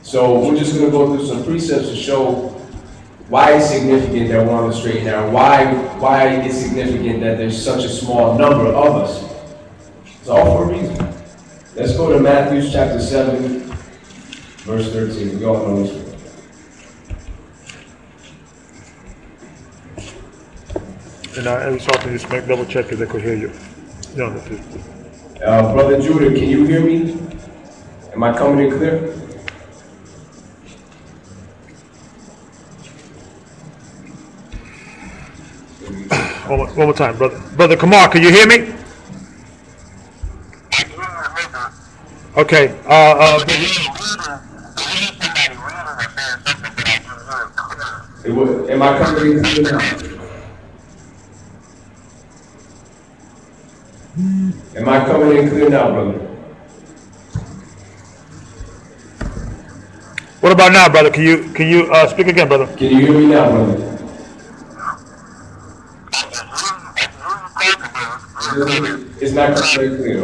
So we're just going to go through some precepts to show why it's significant that we're on the straight and narrow, why it's significant that there's such a small number of us. It's all for a reason. Let's go to Matthew chapter 7, verse 13. We all know this one. And every so often just make double check if they could hear you. Brother Judah, can you hear me? Am I coming in clear? One more time, brother. Brother Kamar, can you hear me? Okay. Am I coming in clear now? Am I coming in clear now, brother? What about now, brother? Can you speak again, brother? Can you hear me now, brother? It's not very clear.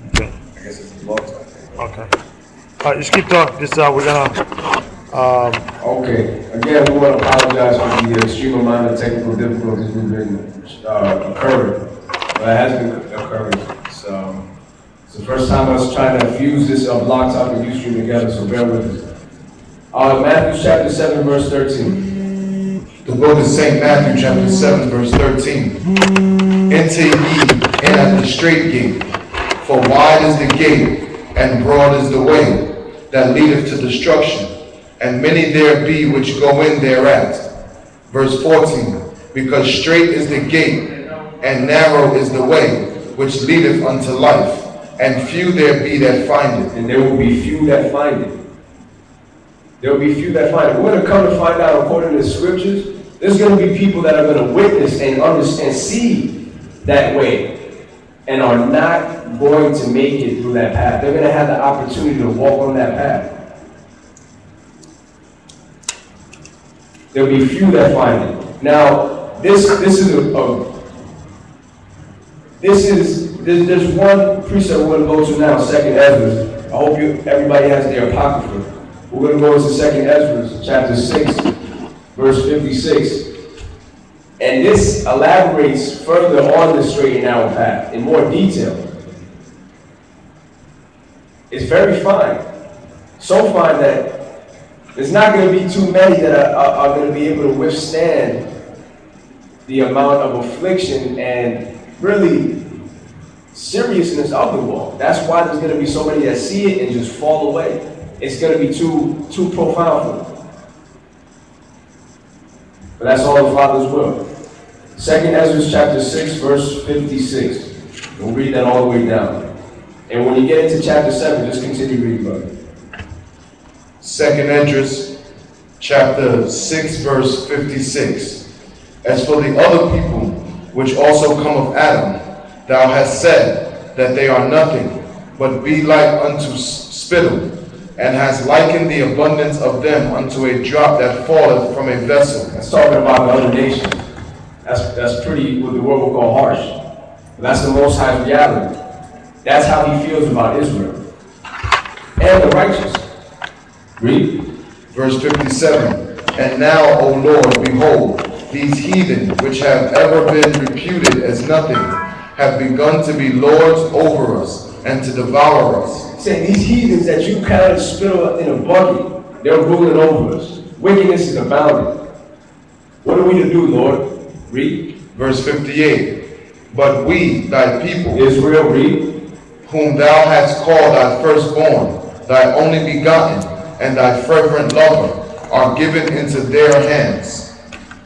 Okay. I guess it's a long time. Okay. All right, just keep talking. Just we're gonna. Okay. Again, we want to apologize for the extreme amount of technical difficulties we've been occurring. But it has been occurring. It's the first time I was trying to fuse this Block Talk and Ustream together, so bear with us. Matthew chapter 7, verse 13. The book of St. Matthew chapter 7, verse 13. Enter ye in at the straight gate, for wide is the gate, and broad is the way that leadeth to destruction, and many there be which go in thereat. Verse 14. Because straight is the gate, and narrow is the way, which leadeth unto life, and few there be that find it. And there will be few that find it. There will be few that find it. We're going to come to find out, according to the scriptures, there's going to be people that are going to witness and understand, see that way, and are not going to make it through that path. They're going to have the opportunity to walk on that path. There'll be few that find it. Now, there's one precept we're going to go to now, 2nd Ezra. I hope everybody has their apocrypha. We're going to go to 2nd Ezra, chapter 6, verse 56. And this elaborates further on the straight and narrow path in more detail. It's very fine. So fine that there's not going to be too many that are going to be able to withstand the amount of affliction and really seriousness of the walk. That's why there's going to be so many that see it and just fall away. It's going to be too profound for them. But that's all the Father's will. 2nd Ezra chapter 6, verse 56. We'll read that all the way down. And when you get into chapter 7, just continue reading, brother. 2nd Ezra chapter 6, verse 56. As for the other people, which also come of Adam, thou hast said that they are nothing, but be like unto spittle, and hast likened the abundance of them unto a drop that falleth from a vessel. That's talking about the other nations. That's pretty, what the world will call harsh. But that's the Most High's reality. That's how he feels about Israel. And the righteous. Read. Verse 57. And now, O Lord, behold, these heathen, which have ever been reputed as nothing, have begun to be lords over us, and to devour us. Saying these heathens that you counted spittle in a bucket, they're ruling over us. Wickedness is abounding. What are we to do, Lord? Read. Verse 58. But we, thy people, Israel, read, whom thou hast called thy firstborn, thy only begotten, and thy fervent lover, are given into their hands.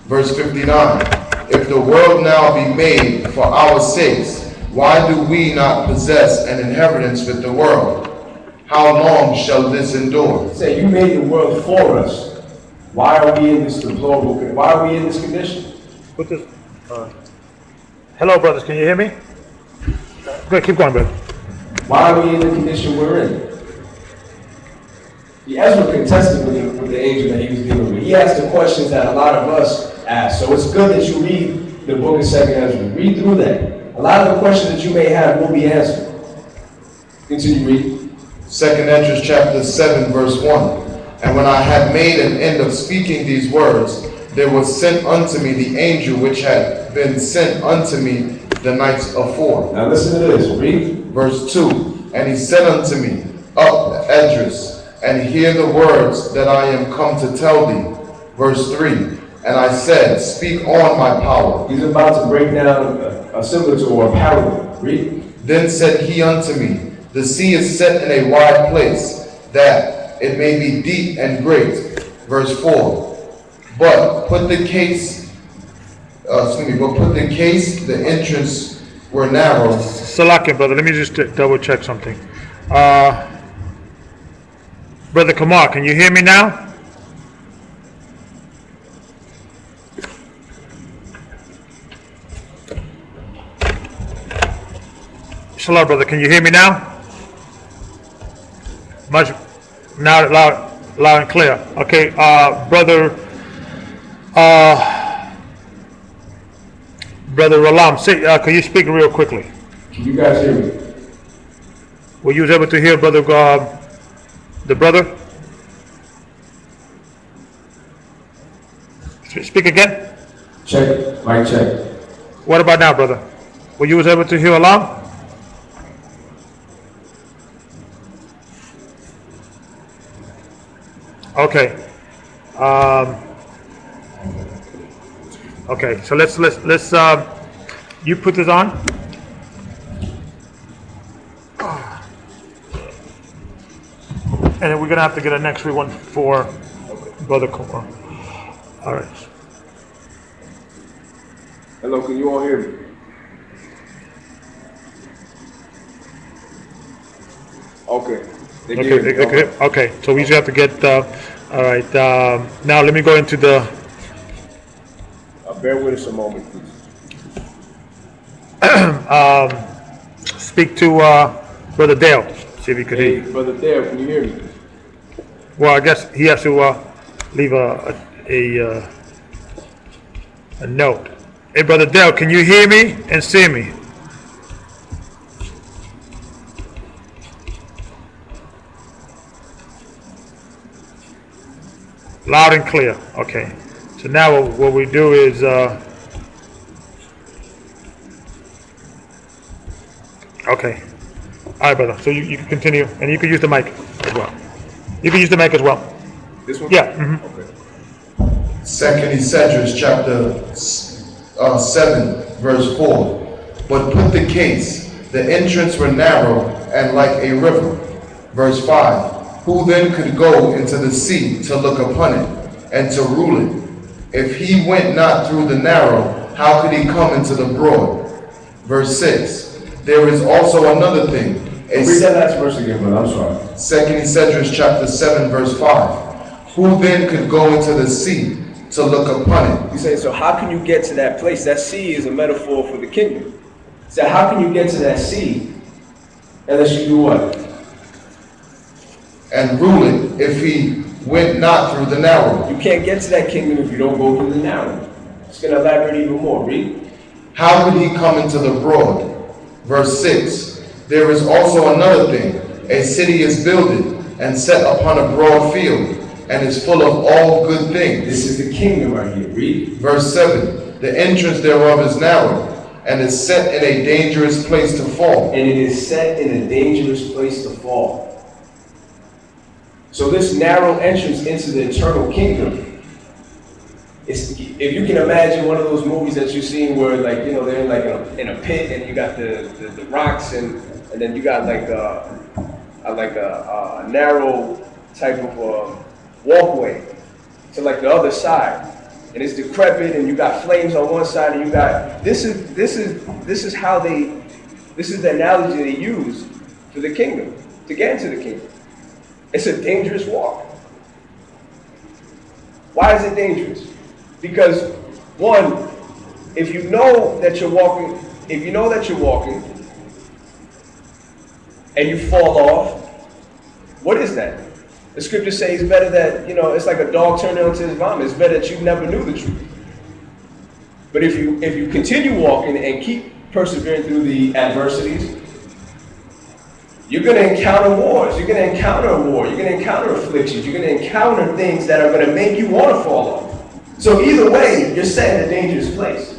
Verse 59. If the world now be made for our sakes, why do we not possess an inheritance with the world? How long shall this endure? Say, you made the world for us. Why are we in this deplorable? Why are we in this condition? Put this. Hello, brothers. Can you hear me? Go ahead, keep going, brother. Why are we in the condition we're in? The Ezra contested with the angel that he was dealing with. He asked the questions that a lot of us ask. So it's good that you read the book of 2nd Ezra. Read through that. A lot of the questions that you may have will be answered. Continue reading. Second Esdras chapter 7, verse 1. And when I had made an end of speaking these words, there was sent unto me the angel which had been sent unto me the nights afore. Now listen to this. Read. Verse 2. And he said unto me, Up, Esdras, and hear the words that I am come to tell thee. Verse 3. And I said, Speak on, my power. He's about to break down a similitude or a parable. Read. Then said he unto me, The sea is set in a wide place, that it may be deep and great. Verse 4. But put the case, the entrance were narrow. Salakia, brother, let me just double check something. Brother Kamar, can you hear me now? Shalom, brother, can you hear me now? Much now, loud and clear. Okay, brother Ralam, say, can you speak real quickly? Can you guys hear me? Were you able to hear brother the brother? Speak again. Check. Mic check. What about now, brother? Were you able to hear Alam? Okay. Okay. So let's you put this on. And then we're gonna have to get an extra one for Brother Kumar. All right. Hello, can you all hear me? Okay. They can hear me. Okay. So we just have to get. All right. Now let me go into the. Bear with us a moment, please. Speak to Brother Dale. See if he could hear you. Brother Dale, can you hear me? Well, I guess he has to leave a note. Hey, Brother Dale, can you hear me and see me? Loud and clear. Okay. So now what we do is okay. All right, brother. So you can continue, and you can use the mic as well. You can use the mic as well. This one? Yeah. Mm-hmm. Okay. Second Esdras chapter 7, verse 4. But put the case, the entrance were narrow and like a river. Verse 5. Who then could go into the sea to look upon it and to rule it? If he went not through the narrow, how could he come into the broad? Verse 6. There is also another thing. Read that last verse again, brother. I'm sorry. Second Esdras chapter 7, verse 5. Who then could go into the sea to look upon it? You say, so how can you get to that place? That sea is a metaphor for the kingdom. So how can you get to that sea unless you do what? And rule it if he went not through the narrow. You can't get to that kingdom if you don't go through the narrow. It's going to elaborate even more. Read. How could he come into the broad? Verse 6. There is also another thing. A city is builded and set upon a broad field, and is full of all good things. This is the kingdom right here. Read. Verse 7. The entrance thereof is narrow, and is set in a dangerous place to fall. And it is set in a dangerous place to fall. So this narrow entrance into the eternal kingdom, if you can imagine one of those movies that you've seen where, like, you know, they're like in a pit, and you got the rocks, and then you got like a narrow type of walkway to like the other side, and it's decrepit, and you got flames on one side, and you got this is the analogy they use for the kingdom, to get into the kingdom. It's a dangerous walk. Why is it dangerous? Because one, if you know that you're walking, and you fall off, what is that? The scriptures say it's better that, you know, it's like a dog turning onto his vomit. It's better that you never knew the truth. But if you continue walking and keep persevering through the adversities, You're going to encounter wars. You're going to encounter a war. You're going to encounter afflictions. You're going to encounter things that are going to make you want to fall off. So either way, you're set in a dangerous place.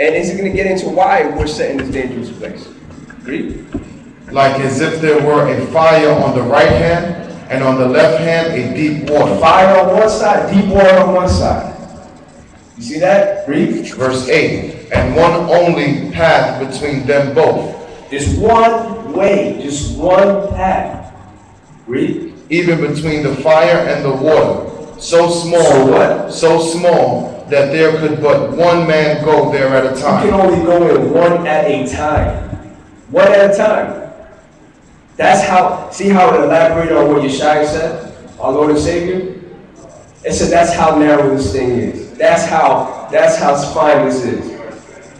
And is it going to get into why we're set in this dangerous place? Read. Like as if there were a fire on the right hand, and on the left hand a deep water. Fire on one side, deep water on one side. You see that? Read. Verse 8, and one only path between them both. There's one way, just one path. Read. Even between the fire and the water. So small, so small that there could but one man go there at a time. You can only go in one at a time. One at a time. That's how, see how it elaborated on what Yeshua said, our Lord and Savior? It said that's how narrow this thing is. That's how fine this is.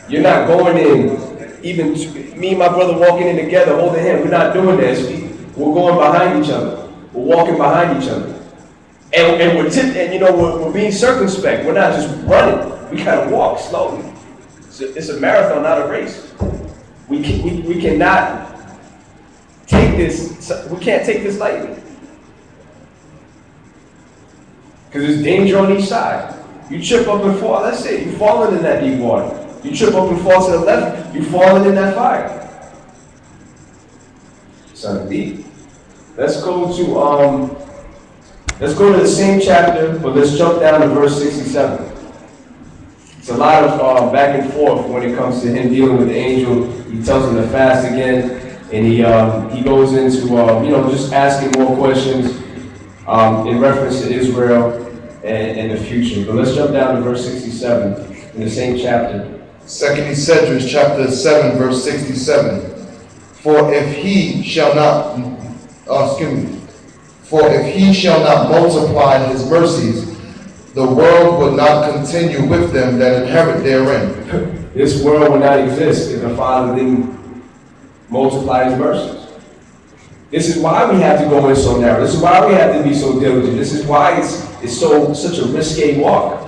You're not going in, even me and my brother walking in together, holding hands. We're not doing this. We're going behind each other. We're walking behind each other. And we're being circumspect. We're not just running. We gotta walk slowly. It's a marathon, not a race. We cannot take this. We can't take this lightly. Because there's danger on each side. You trip up and fall. That's it. You're falling in that deep water. You trip up and fall to the left. You're falling in that fire. Son deep. Let's go to the same chapter, but let's jump down to verse 67. It's a lot of back and forth when it comes to him dealing with the angel. He tells him to fast again, and he goes into just asking more questions in reference to Israel and the future. But let's jump down to verse 67 in the same chapter. 2nd Esdras chapter 7 verse 67. For if he shall not multiply his mercies, the world would not continue with them that inherit therein. This world would not exist if the Father didn't multiply his mercies. This is why we have to go in so narrow. This is why we have to be so diligent. This is why it's such a risque walk.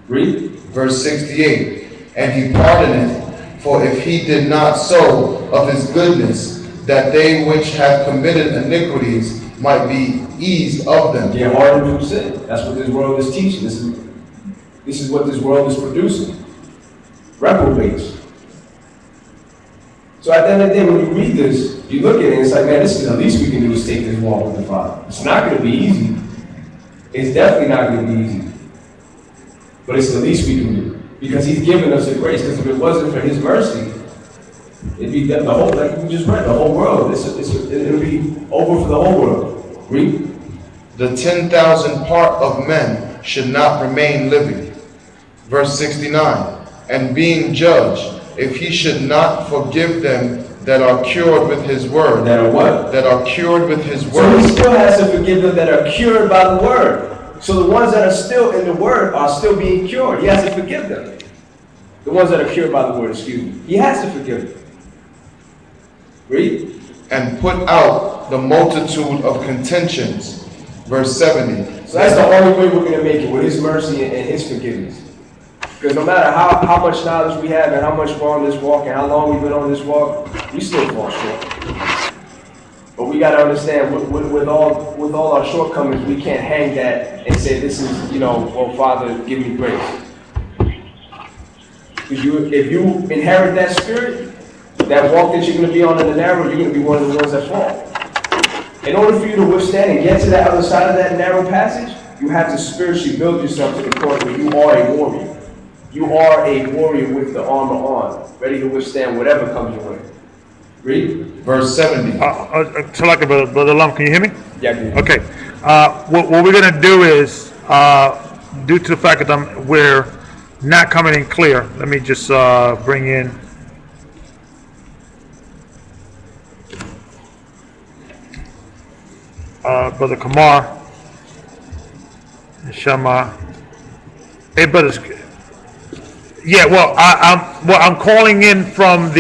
Read. Verse 68. And he pardoneth, for if he did not so of his goodness, that they which have committed iniquities might be eased of them. Get hardened from sin. That's what this world is teaching. This is what this world is producing. Reprobates. So at the end of the day, when you read this, you look at it and it's like, man, this is the least we can do is take this walk with the Father. It's not going to be easy. It's definitely not going to be easy. But it's the least we can do. Because he's given us the grace. Because if it wasn't for his mercy, it'd be the whole, like we just read, the whole world. It'll be over for the whole world. Read. The 10,000 part of men should not remain living. Verse 69. And being judged, if he should not forgive them that are cured with his word. That are what? That are cured with his word. So he still has to forgive them that are cured by the word. So the ones that are still in the word are still being cured. He has to forgive them. The ones that are cured by the word, excuse me. He has to forgive them. Read. And put out the multitude of contentions. Verse 70. So that's the only way we're going to make it, with his mercy and his forgiveness. Because no matter how much knowledge we have and how much we're on this walk and how long we've been on this walk, we still fall short. But we got to understand, with all our shortcomings, we can't hang that and say, this is, well, Father, give me grace. Because if you inherit that spirit, that walk that you're going to be on in the narrow, you're going to be one of the ones that fall. In order for you to withstand and get to the other side of that narrow passage, you have to spiritually build yourself to the point where you are a warrior. You are a warrior with the armor on, ready to withstand whatever comes your way. Read. Verse 70. Brother Lum, can you hear me? Yeah, I can. Okay. What we're going to do is, due to the fact that we're not coming in clear, let me just bring in Brother Kamar and Shama. Hey, brothers. Yeah, well, I'm calling in from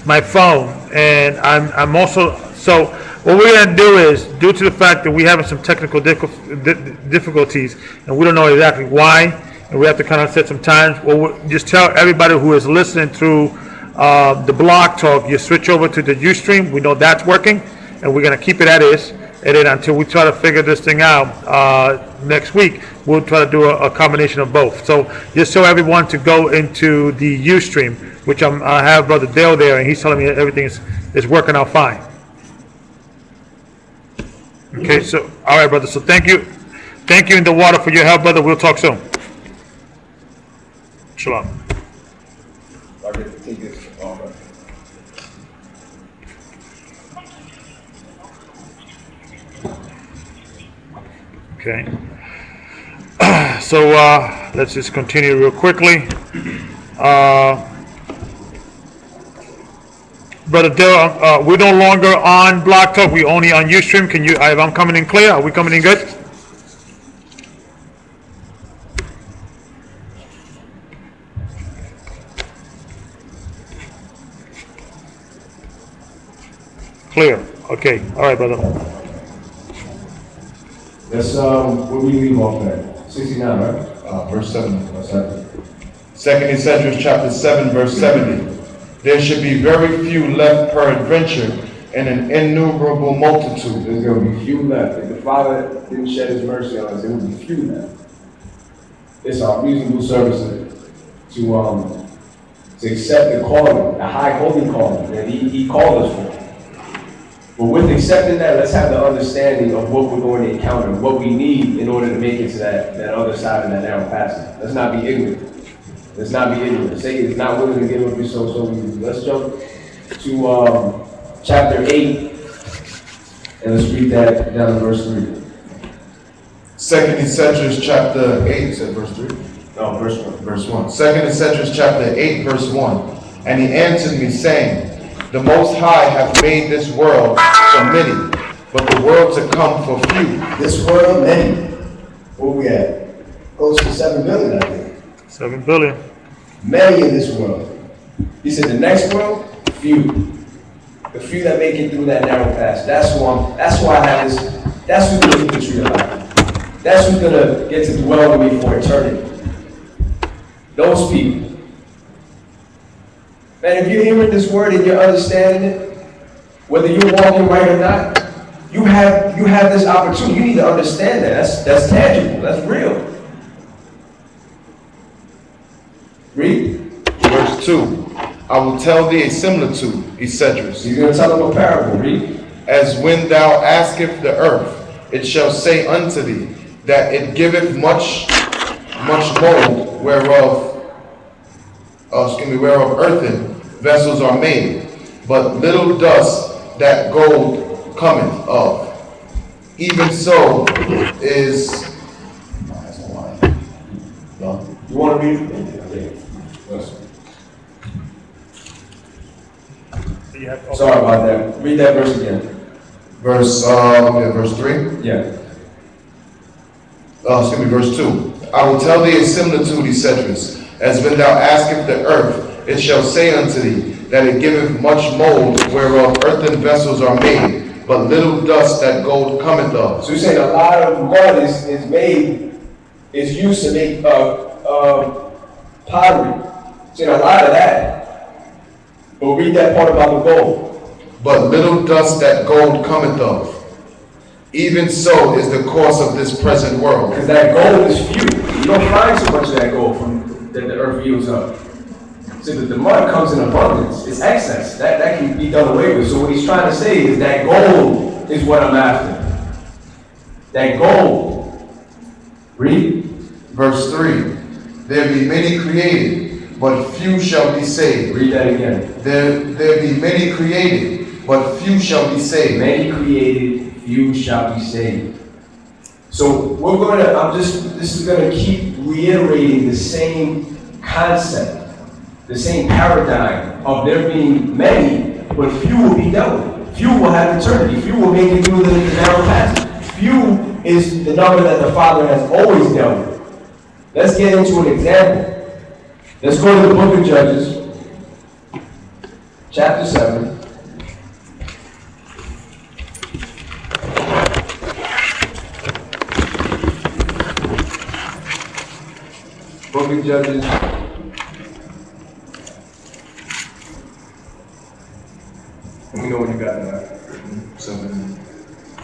my phone, and I'm also, so what we're going to do is, due to the fact that we're having some technical difficulties, and we don't know exactly why, and we have to kind of set some times, well, we'll just tell everybody who is listening through the Blog Talk, you switch over to the Ustream. We know that's working, and we're going to keep it as is. And then until we try to figure this thing out next week, we'll try to do a combination of both. So just so everyone to go into the Ustream, which I have Brother Dale there, and he's telling me that everything is working out fine. Okay, so all right, brother. So thank you in the water for your help, brother. We'll talk soon. Shalom. I get to take this. All right. Okay. So let's just continue real quickly. Brother Dale, we're no longer on Blog Talk. We're only on Ustream. Can you? If I'm coming in clear, are we coming in good? Clear. Okay. All right, brother. That's where we leave off at. 69, right? Verse 7. That's right. Second Esdras chapter 7, verse 70. There should be very few left per adventure, and an innumerable multitude. There's going to be few left. If the Father didn't shed his mercy on us, there would be few left. It's our reasonable service to accept the calling, the high holy calling that he called us for. But with accepting that, let's have the understanding of what we're going to encounter, what we need in order to make it to that other side of that narrow passage. Let's not be ignorant. Let's not be ignorant. Satan is not willing to give up your soul so easily. Let's jump to chapter 8, and let's read that down to verse 3. Second Esdras chapter 8, said verse 3? No, verse 1. Verse 1. Second Esdras chapter 8, verse 1. And he answered me, saying, the Most High hath made this world for many, but the world to come for few. This world, many. Where we at? Close to 7 billion, I think. 7 billion. Many in this world. He said the next world, few. The few that make it through that narrow path. That's why I have this. That's who's going to keep the tree alive. That's who's going to get to dwell with me for eternity. Those people. Man, if you're hearing this word and you're understanding it, whether you're walking right or not, you have this opportunity. You need to understand that. That's tangible. That's real. Read. Verse 2. I will tell thee a similitude, Esdras. He's going to tell them a parable. Read. As when thou askest the earth, it shall say unto thee, that it giveth much mold, whereof earthen vessels are made, but little dust that gold cometh of. Even so is. You want to read it? Sorry about that. Read that verse again. Verse 3? Yeah. Verse 2. I will tell thee a similitude, Esdras, as when thou askest the earth, it shall say unto thee, that it giveth much mold, whereof earthen vessels are made, but little dust that gold cometh of. So you're saying a lot of mud is used to make pottery. Saying a lot of that. But read that part about the gold. But little dust that gold cometh of. Even so is the course of this present world. Because that gold is few. You don't find so much of that gold that the earth yields up. So that the mud comes in abundance. It's excess. That can be done away with. So what he's trying to say is that gold is what I'm after. That gold. Read. Verse 3. There be many created, but few shall be saved. Read that again. There be many created, but few shall be saved. Many created, few shall be saved. So this is going to keep reiterating the same concept, the same paradigm of there being many, but few will be dealt with. Few will have eternity. Few will make it through the narrow passage. Few is the number that the Father has always dealt with. Let's get into an example. Let's go to the book of Judges, chapter 7. Book of Judges, Let me know when you got that. 7.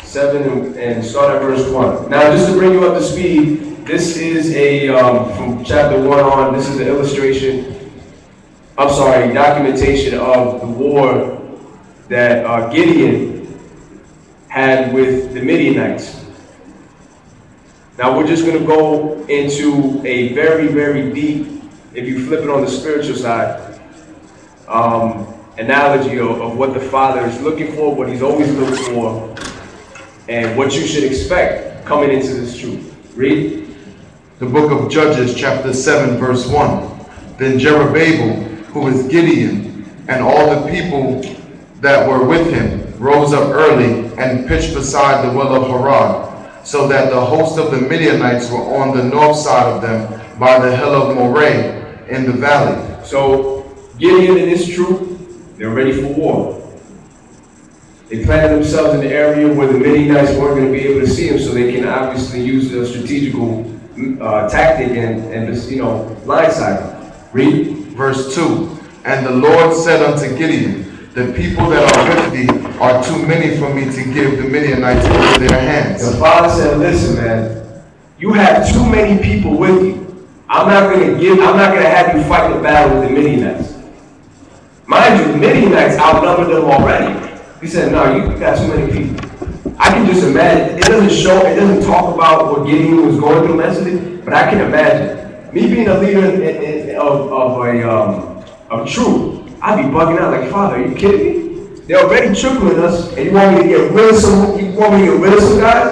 7 and start at verse 1. Now, just to bring you up to speed, this is a, from chapter 1 on, this is an illustration, documentation of the war that Gideon had with the Midianites. Now, we're just going to go into a very, very deep, if you flip it on the spiritual side, analogy of what the Father is looking for, what he's always looked for, and what you should expect coming into this truth. Read. The book of Judges, chapter 7, verse 1. Then Jerubbaal, who is Gideon, and all the people that were with him, rose up early and pitched beside the well of Harod, so that the host of the Midianites were on the north side of them by the hill of Moreh in the valley. So Gideon and his troop, they're ready for war. They planted themselves in the area where the Midianites weren't going to be able to see them, so they can obviously use the strategical tactic and just, blindside them. Read. Verse 2. And the Lord said unto Gideon, the people that are with thee are too many for me to give the Midianites into their hands. The Father said, listen, man, you have too many people with you. I'm not going to have you fight the battle with the Midianites. Mind you, the Midianites outnumbered them already. He said, no, you got too many people. I can just imagine. It doesn't talk about what Gideon was going through mentally, but I can imagine. Me being a leader of a troop, I'd be bugging out like, Father, are you kidding me? They're already tripling us, and you want me to get rid of some guys?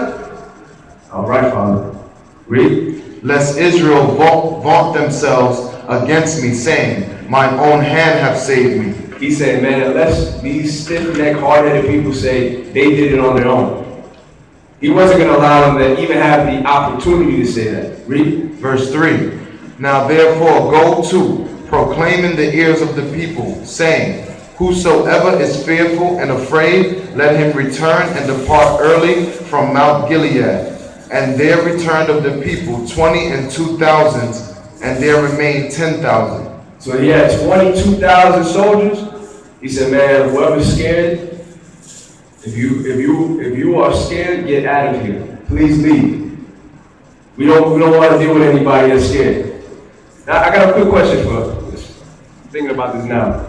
All right, Father. Read. Lest Israel vaunt themselves against me, saying, mine own hand hath saved me. He said, man, unless these stiff-necked, hard-headed people say they did it on their own. He wasn't going to allow them to even have the opportunity to say that. Read. Verse 3. Now therefore go to, proclaim in the ears of the people, saying, whosoever is fearful and afraid, let him return and depart early from Mount Gilead. And there returned of the people 22,000, and there remained 10,000. So he had 22,000 soldiers. He said, man, whoever's scared, if you are scared, get out of here. Please leave. We don't want to deal with anybody that's scared. Now, I got a quick question for thinking about this now.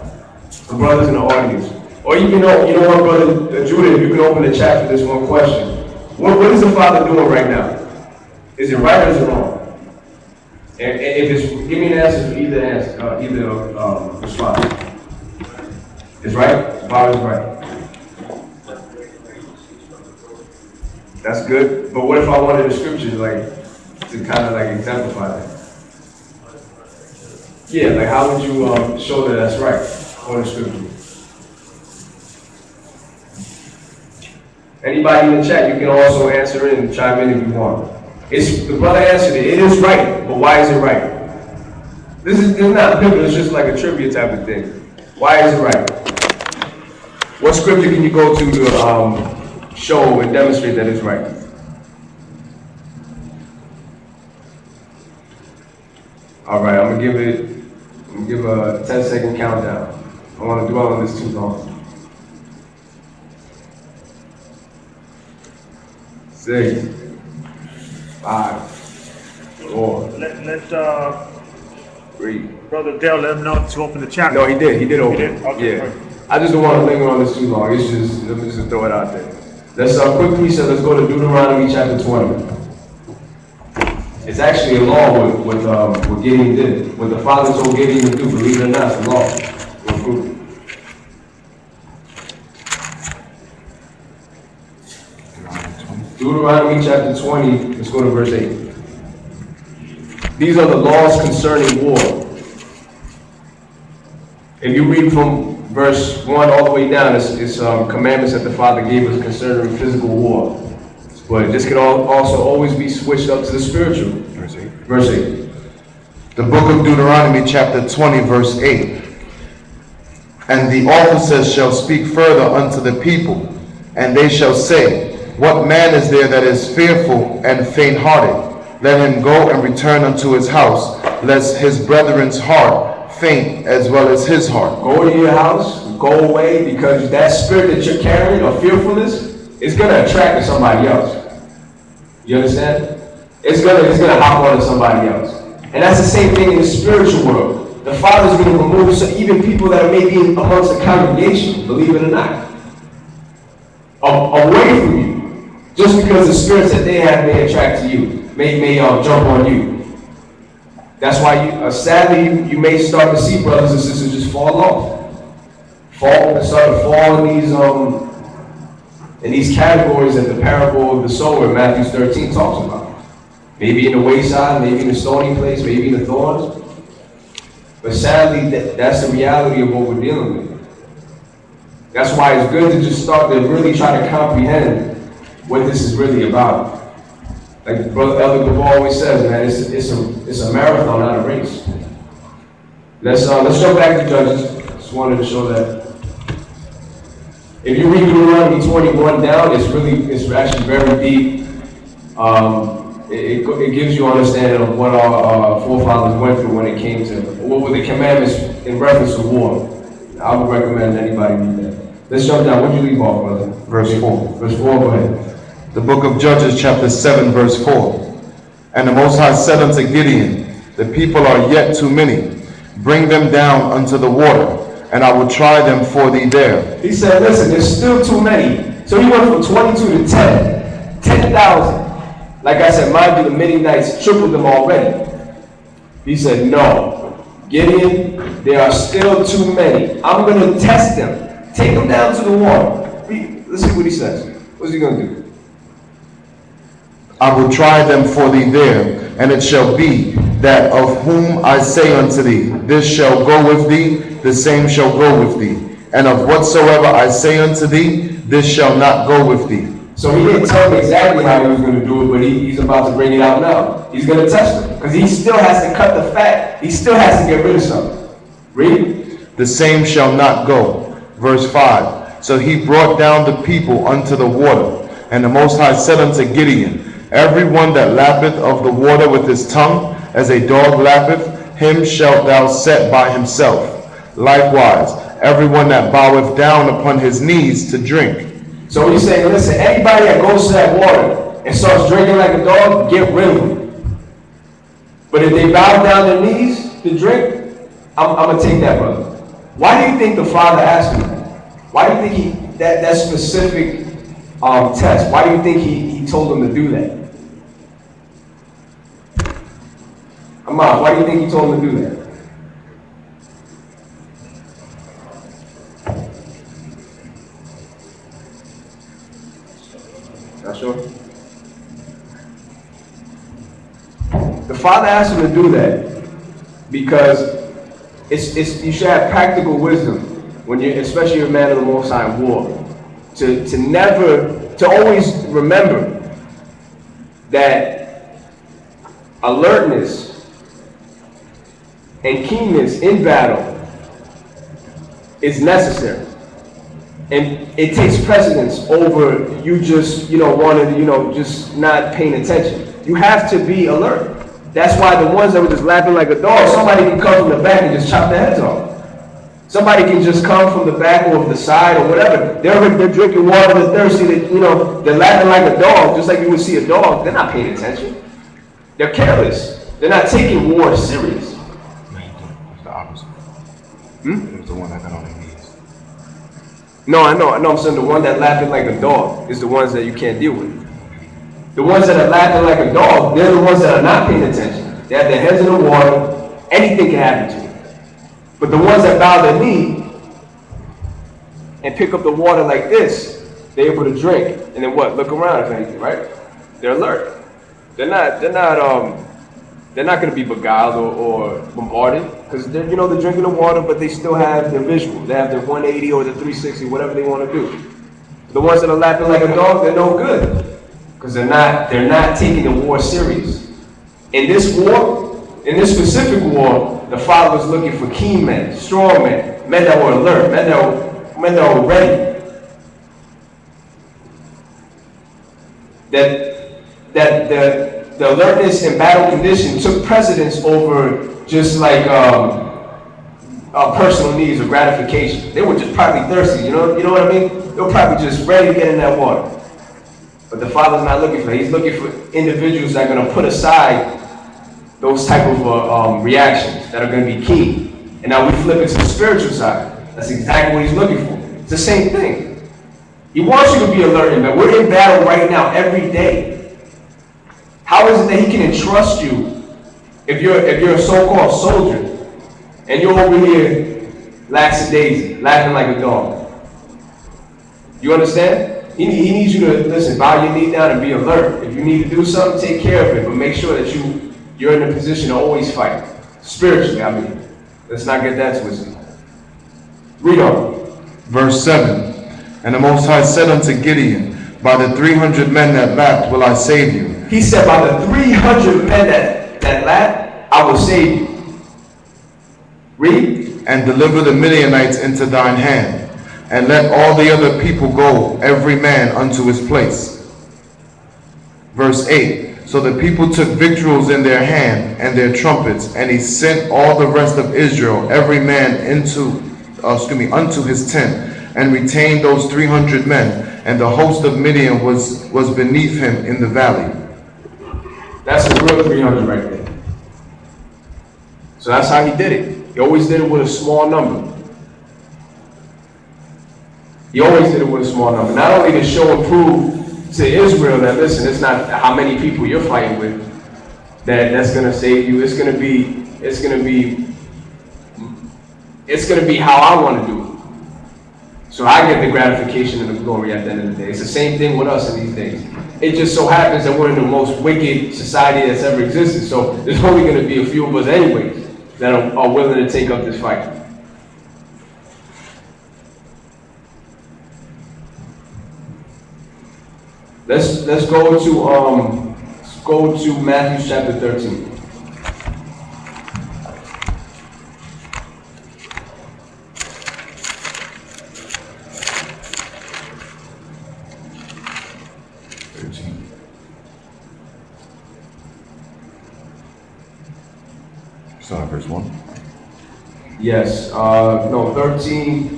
The brothers in the audience. Or you know what, Brother Judah, you can open the chat for this one question. What is the Father doing right now? Is it right or is it wrong? And if it's, give me an answer for either response. It's right? The Father's right. That's good. But what if I wanted the scriptures to kind of exemplify that? Yeah, how would you show that that's right on the scripture? Anybody in the chat, you can also answer it and chime in if you want. The brother answered it. It is right, but why is it right? This is not biblical. It's just like a trivia type of thing. Why is it right? What scripture can you go to show and demonstrate that it's right? All right, I'm gonna give a 10-second countdown. I don't want to dwell on this too long. 6, 5, 4. Let 3. Brother Dale let him know to open the chat. No, he did. He did open. He did? Okay, yeah. right. I just don't want to linger on this too long. It's just, let me just throw it out there. Let's quick precept. Let's go to Deuteronomy chapter 20. It's actually a law with what Gideon did. What the Father told Gideon to do, believe it or not, it's a law. We'll prove it. Deuteronomy chapter 20, let's go to verse 8. These are the laws concerning war. If you read from verse 1 all the way down, it's commandments that the Father gave us concerning physical war. But this can also always be switched up to the spiritual. Verse 8. Verse 8. The book of Deuteronomy chapter 20, verse 8. And the officers shall speak further unto the people, and they shall say, what man is there that is fearful and faint-hearted? Let him go and return unto his house, lest his brethren's heart faint as well as his heart. Go to your house, go away, because that spirit that you're carrying of fearfulness is going to attract to somebody else. You understand? It's gonna hop onto somebody else. And that's the same thing in the spiritual world. The Father's going to remove even people that are maybe amongst the congregation, believe it or not, away from you, just because the spirits that they have may attract to you, may jump on you. That's why sadly you may start to see brothers and sisters just fall off, start to fall in these categories that the parable of the sower in Matthew 13 talks about. Maybe in the wayside, maybe in the stony place, maybe in the thorns. But sadly, that's the reality of what we're dealing with. That's why it's good to just start to really try to comprehend what this is really about. Like Brother Elder Gabor always says, man, it's a marathon, not a race. Let's jump back to Judges. Just wanted to show that. If you read Deuteronomy 21 down, it's actually very deep. It gives you understanding of what our forefathers went through when it came to what were the commandments in reference to war. I would recommend anybody read that. Let's jump down. What did you leave off, brother? Verse 4. Verse 4, go ahead. The book of Judges, chapter 7, verse 4. And the Most High said unto Gideon, the people are yet too many. Bring them down unto the water, and I will try them for thee there. He said, listen, there's still too many. So he went from 22 to 10,000. Like I said, mind you, the Midianites tripled them already. He said, no, Gideon, there are still too many. I'm going to test them. Take them down to the water. Let's see what he says. What's he going to do? I will try them for thee there, and it shall be that of whom I say unto thee, this shall go with thee, the same shall go with thee. And of whatsoever I say unto thee, this shall not go with thee. So he didn't tell me exactly how he was going to do it, but he's about to bring it out now. He's going to test them, because he still has to cut the fat. He still has to get rid of something. Read. The same shall not go. Verse 5. So he brought down the people unto the water, and the Most High said unto Gideon, every one that lappeth of the water with his tongue, as a dog lappeth, him shalt thou set by himself. Likewise, every one that boweth down upon his knees to drink. So he's saying, listen, anybody that goes to that water and starts drinking like a dog, get rid of them. But if they bow down their knees to drink, I'm going to take that, brother. Why do you think the Father asked him that? Why do you think that specific test, why do you think he told him to do that? Ahmad, why do you think he told him to do that? Not sure? The Father asked him to do that because you should have practical wisdom when you're, especially a man of the Most High in war, to always remember that alertness and keenness in battle is necessary. And it takes precedence over you just, just not paying attention. You have to be alert. That's why the ones that were just laughing like a dog, somebody can come from the back and just chop their heads off. Somebody can just come from the back or the side or whatever. They're drinking water, they're thirsty, they're laughing like a dog, just like you would see a dog. They're not paying attention. They're careless. They're not taking war serious. It's the opposite. It was the one that got on their knees. No, I know. I'm saying the one that laughing like a dog is the ones that you can't deal with. The ones that are laughing like a dog, they're the ones that are not paying attention. They have their heads in the water. Anything can happen to them. But the ones that bow their knee and pick up the water like this, they're able to drink. And then what? Look around if anything, right? They're alert. They're not going to be beguiled or bombarded because they're drinking the water, but they still have their visual. They have their 180 or the 360, whatever they want to do. The ones that are lapping like a dog, they're no good because they're not taking the war serious. In this war, in this specific war, the Father was looking for keen men, strong men, men that were alert, men that were ready. That the alertness and battle condition took precedence over just like personal needs or gratification. They were just probably thirsty, you know what I mean? They were probably just ready to get in that water. But the Father's not looking for that. He's looking for individuals that are going to put aside those type of reactions that are going to be key. And now we flip it to the spiritual side. That's exactly what he's looking for. It's the same thing. He wants you to be alert in battle. We're in battle right now, every day. How is it that he can entrust you if you're a so-called soldier and you're over here lackadaisy, laughing like a dog? You understand? He needs you to, listen, bow your knee down and be alert. If you need to do something, take care of it, but make sure that you're in a position to always fight. Spiritually, I mean. Let's not get that twisted. Read on. Verse 7. And the Most High said unto Gideon, by the 300 men that lapped will I save you. He said, by the 300 men that lapped, I will save you. Read. And deliver the Midianites into thine hand. And let all the other people go, every man unto his place. Verse 8. So the people took victuals in their hand and their trumpets, and he sent all the rest of Israel, every man unto his tent, and retained those 300 men, and the host of Midian was beneath him in the valley. That's a real 300 right there. So that's how he did it. He always did it with a small number. He always did it with a small number. Not only to show and prove to Israel that, listen, it's not how many people you're fighting with that's going to save you. It's going to be how I want to do it. So I get the gratification and the glory at the end of the day. It's the same thing with us in these days. It just so happens that we're in the most wicked society that's ever existed. So there's only going to be a few of us anyways that are willing to take up this fight. Let's go to Matthew chapter 13. Start verse 1. Yes, no, 13,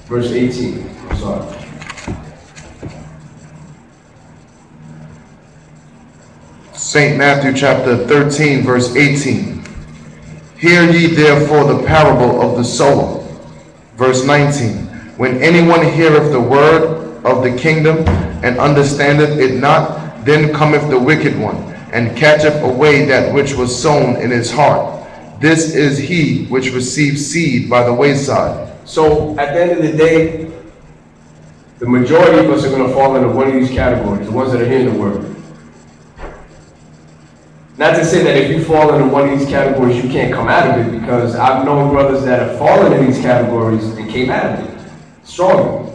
verse 18. I'm sorry. St. Matthew chapter 13, verse 18. Hear ye therefore the parable of the sower. Verse 19. When anyone heareth the word of the kingdom, and understandeth it not, then cometh the wicked one, and catcheth away that which was sown in his heart. This is he which receives seed by the wayside. So at the end of the day, the majority of us are going to fall into one of these categories, the ones that are hearing the word. Not to say that if you fall into one of these categories, you can't come out of it, because I've known brothers that have fallen in these categories and came out of it strongly.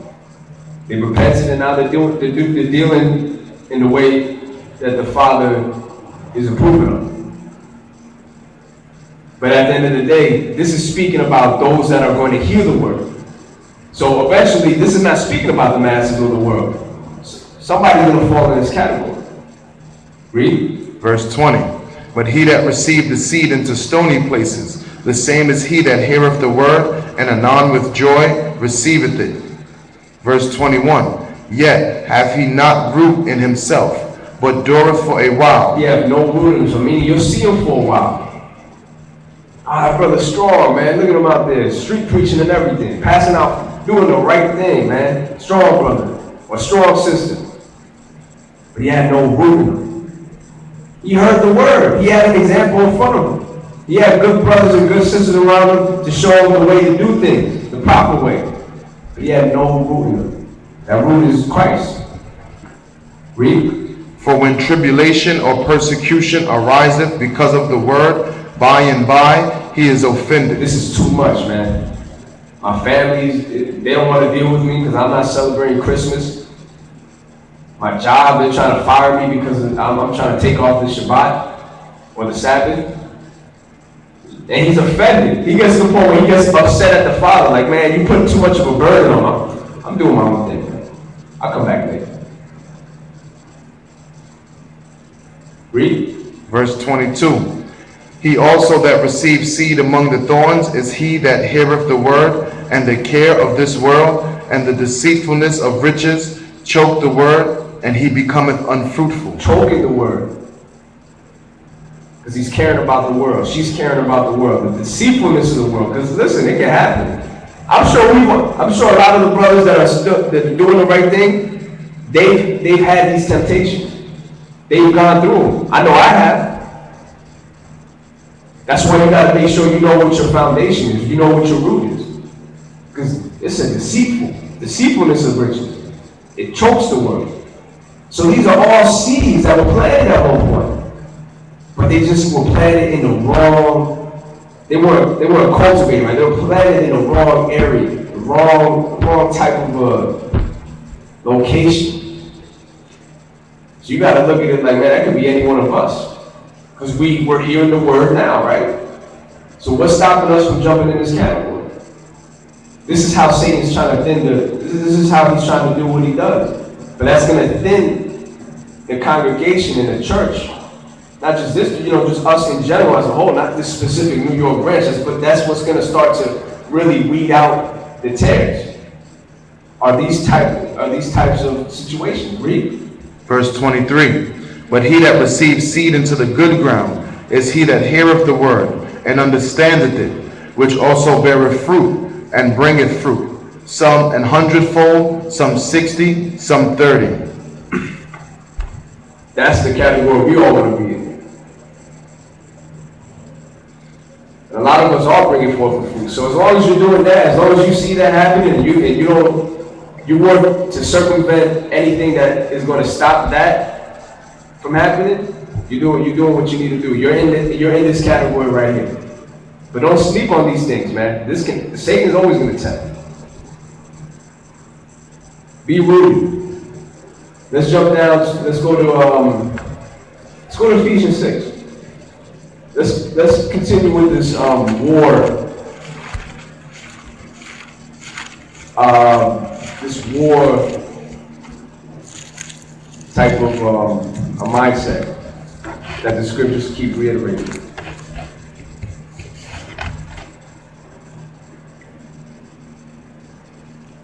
They repented, and now they're dealing in the way that the Father is approving of. But at the end of the day, this is speaking about those that are going to hear the word. So eventually, this is not speaking about the masses of the world. Somebody's going to fall in this category. Read. Verse 20. But he that received the seed into stony places, the same is he that heareth the word, and anon with joy receiveth it. Verse 21. Yet hath he not root in himself, but dureth for a while. You have no root in him, so meaning you'll see him for a while. Ah, brother strong, man. Look at him out there, street preaching and everything, passing out, doing the right thing, man. Strong brother or strong sister. But he had no root in him. He heard the word. He had an example in front of him. He had good brothers and good sisters around him to show him the way to do things, the proper way. But he had no root in him. That root is Christ. Read. For when tribulation or persecution ariseth because of the word, by and by he is offended. This is too much, man. My families, they don't want to deal with me because I'm not celebrating Christmas. My job, they're trying to fire me because I'm trying to take off the Shabbat or the Sabbath. And he's offended. He gets to the point where he gets upset at the Father. Like, man, you put too much of a burden on him. I'm doing my own thing, man. I'll come back later. Read. Verse 22. He also that receives seed among the thorns is he that heareth the word, and the care of this world, and the deceitfulness of riches choke the word, and he becometh unfruitful. Choking the word. Because he's caring about the world. She's caring about the world. The deceitfulness of the world. Because listen, it can happen. I'm sure a lot of the brothers that are doing the right thing, they've had these temptations. They've gone through them. I know I have. That's why you got to make sure you know what your foundation is. You know what your root is. Because it's a deceitfulness of riches. It chokes the world. So these are all seeds that were planted at one point. But they just were planted in the wrong, they weren't cultivated, right? They were planted in the wrong area, the wrong type of location. So you got to look at it like, man, that could be any one of us. Because we're hearing the word now, right? So what's stopping us from jumping in this category? This is how Satan's trying to thin this is how he's trying to do what he does. But that's going to thin the congregation in the church. Not just this, just us in general as a whole, not this specific New York branch, but that's what's going to start to really weed out the tares. Are these types of situations? Read. Verse 23. But he that receives seed into the good ground is he that heareth the word, and understandeth it, which also beareth fruit, and bringeth fruit, some an hundredfold, some 60, some 30. That's the category we all want to be in. And a lot of us are bringing forth the fruit. So as long as you're doing that, as long as you see that happening, and you work to circumvent anything that is going to stop that from happening, you're doing what you need to do. You're in this category right here. But don't sleep on these things, man. Satan is always going to tempt. Be rooted. Let's jump down. Let's go to Ephesians 6. Let's continue with this war. This war type of a mindset that the scriptures keep reiterating.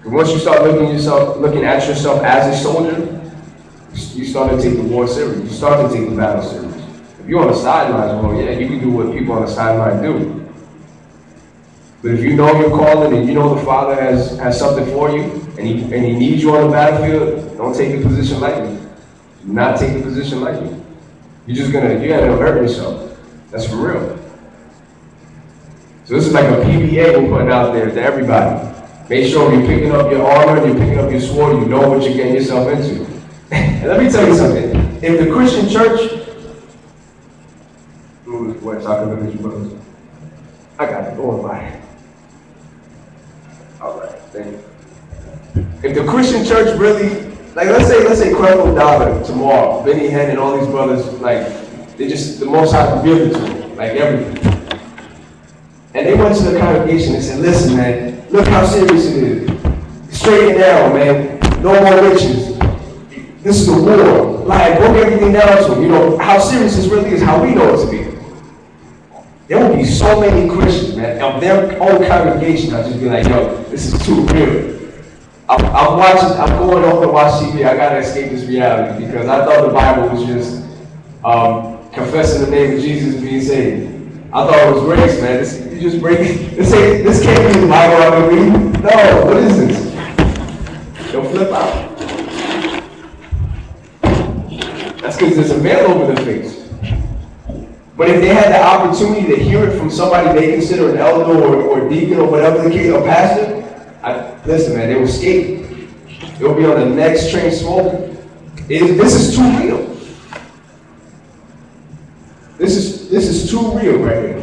And once you start looking at yourself as a soldier, you start to take the war serious. You start to take the battle serious. If you're on the sidelines, well, yeah, you can do what people on the sideline do. But if you know your calling and you know the Father has something for you, and he needs you on the battlefield, don't take the position lightly. Do not take the position lightly. You're gonna hurt yourself. That's for real. So this is like a PBA we're putting out there to everybody. Make sure you're picking up your armor, you're picking up your sword, you know what you're getting yourself into. And let me tell you something. If the Christian church, move this way so I can look at you brothers. I got it. Go on by. All right. Thank you. If the Christian church really, like let's say Creflo Dollar tomorrow, Benny Hinn and all these brothers, like they just the Most High revealed it to them, like everything. And they went to the congregation and said, "Listen, man, look how serious it is. Straight and narrow, man. No more witches. This is a war. Like broke everything down to them. How serious this really is. How we know it to be." There will be so many Christians, man, of their own congregation. I'll just be like, "Yo, this is too real." I'm going home to watch TV. I gotta escape this reality because I thought the Bible was just confessing the name of Jesus and being saved. I thought it was grace, man. You just break it. This can't be the Bible I'm gonna read. No, what is this? Don't flip out. That's because there's a veil over their face. But if they had the opportunity to hear it from somebody they consider an elder or deacon or whatever the case, or pastor, listen, man, they will escape. They'll be on the next train smoking. This is too real. This is too real right here.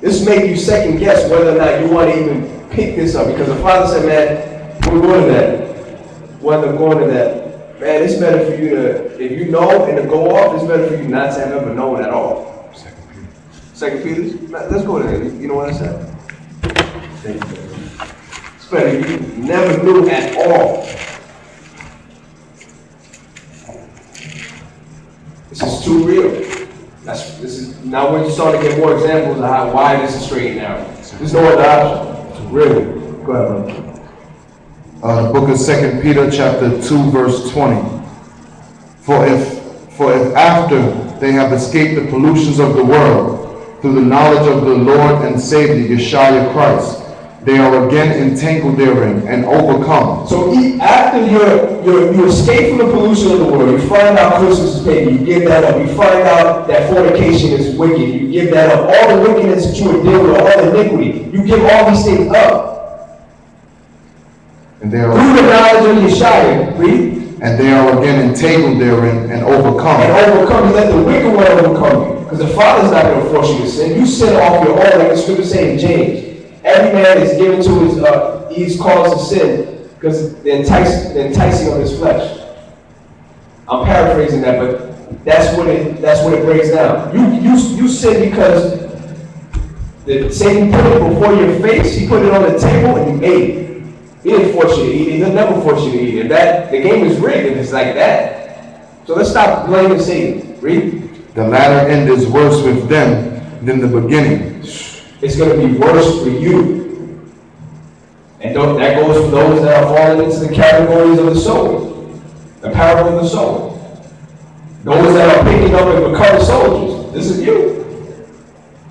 This makes you second guess whether or not you want to even pick this up. Because the Father said, man, we're going to that. We're going to that. Man, it's better for you to, if you know and to go off, it's better for you not to have ever known at all. Second Peter. Let's go there. You know what I said? Thank you. It's better if you never knew at all. This is too real. This Now we're starting to get more examples of why this is straight and narrow. There's no other option. Really. Go ahead, brother. The book of 2 Peter chapter 2 verse 20. For if after they have escaped the pollutions of the world through the knowledge of the Lord and Savior Yeshua Christ, they are again entangled therein and overcome. So after you escape from the pollution of the world, you find out Christmas is pagan, you give that up. You find out that fornication is wicked, you give that up. All the wickedness that you were dealing with, all the iniquity, you give all these things up. And they are through the knowledge of Yeshua, read. And they are again entangled therein and overcome. And overcome, you let the wicked one overcome you. Because the Father's not going to force you to sin. You sin off your own, like the scripture says in James. Every man is given to his cause to sin because the enticing of his flesh. I'm paraphrasing that, but that's what it breaks down. You sin because Satan put it before your face, he put it on the table, and you ate it. He didn't force you to eat it. He'll never force you to eat it. The game is rigged if it's like that. So let's stop blaming Satan. Read. The latter end is worse with them than the beginning. It's going to be worse for you. And that goes for those that are falling into the categories of the sower. The parable of the sower. Those that are picking up and becoming soldiers. This is you.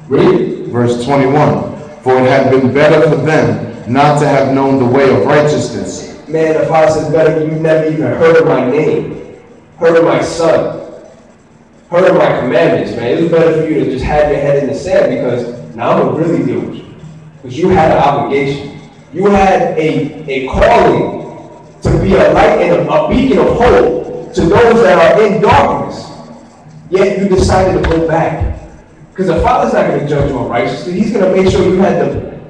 Read. Verse 21. For it had been better for them not to have known the way of righteousness. Man, the Father says better, you've never even heard of my name, heard of my Son, heard of my commandments, man. It's better for you to just have your head in the sand because now I'm going to really deal with you. Because you had an obligation. You had a calling to be a light and a beacon of hope to those that are in darkness. Yet you decided to go back. Because the Father's not going to judge you on righteousness. He's going to make sure you had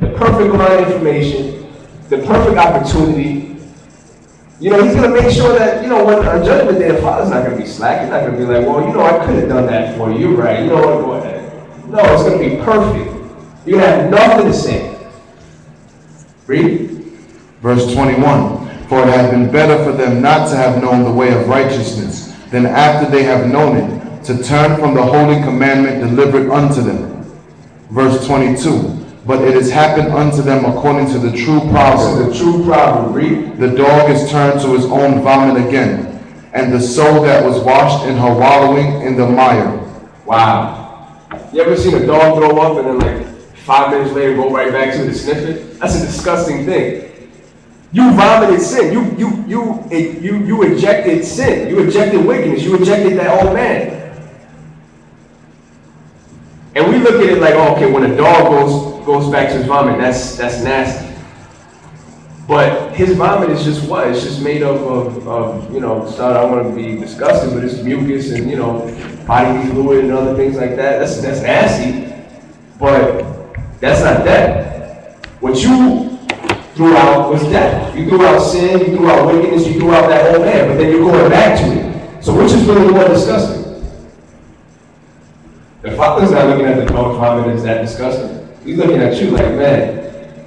the perfect line information, the perfect opportunity. He's going to make sure that, when on Judgment Day, the Father's not going to be slack. He's not going to be like, well, I could have done that for you. You're right. You know what? Go ahead. No, it's going to be perfect. You're going to have nothing to say. Read. Verse 21. For it had been better for them not to have known the way of righteousness than after they have known it, to turn from the holy commandment delivered unto them. Verse 22. But it has happened unto them according to the true proverb. This is the true proverb. Read. The dog is turned to his own vomit again, and the soul that was washed in her wallowing in the mire. Wow. You ever seen a dog throw up and then 5 minutes later go right back to the sniff it? That's a disgusting thing. You vomited sin. You ejected sin. You ejected wickedness. You ejected that old man. And we look at it like, okay, when a dog goes back to his vomit, that's nasty. But his vomit is just what? It's just made up of I don't want to be disgusting, but it's mucus and, bodily fluid and other things like that. That's nasty. But that's not death. What you threw out was death. You threw out sin, you threw out wickedness, you threw out that old man, but then you're going back to it. So which is really more disgusting? The Father's not looking at the dog vomit as that disgusting. He's looking at you like, man,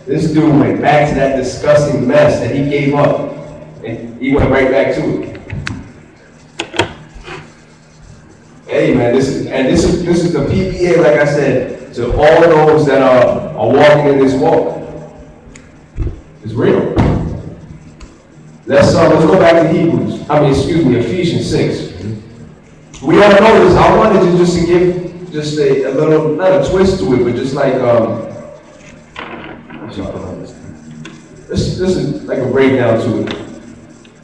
this dude went back to that disgusting mess that he gave up. And he went right back to it. Hey man, this is the PPA, like I said, to all those that are walking in this walk. It's real. Let's go back to Ephesians 6. We all know this. I wanted to just to give just a little, not a twist to it, but just like this is like a breakdown to it.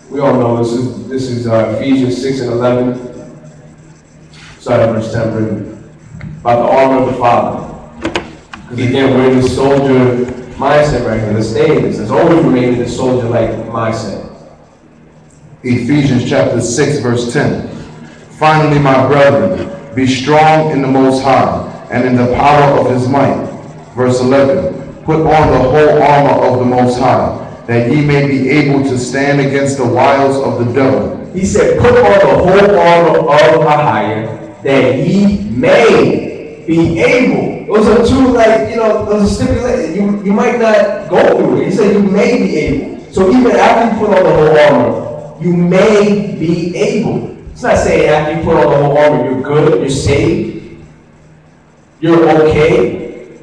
We all know this is Ephesians 6 and 11. Start at verse 10, written about the armor of the Father. Because again, we're in the soldier mindset right here. Let's stay in this. Let's always remain in the soldier-like mindset. Ephesians chapter 6, verse 10. Finally, my brethren, be strong in the Most High, and in the power of his might. Verse 11. Put on the whole armor of the Most High, that ye may be able to stand against the wiles of the devil. He said, put on the whole armor of Ahia, that ye may be able. Those are two, those are stipulated. You might not go through it. He said you may be able. So even after you put on the whole armor, you may be able. It's not saying after you put on the whole armor, you're good, you're saved. you're okay,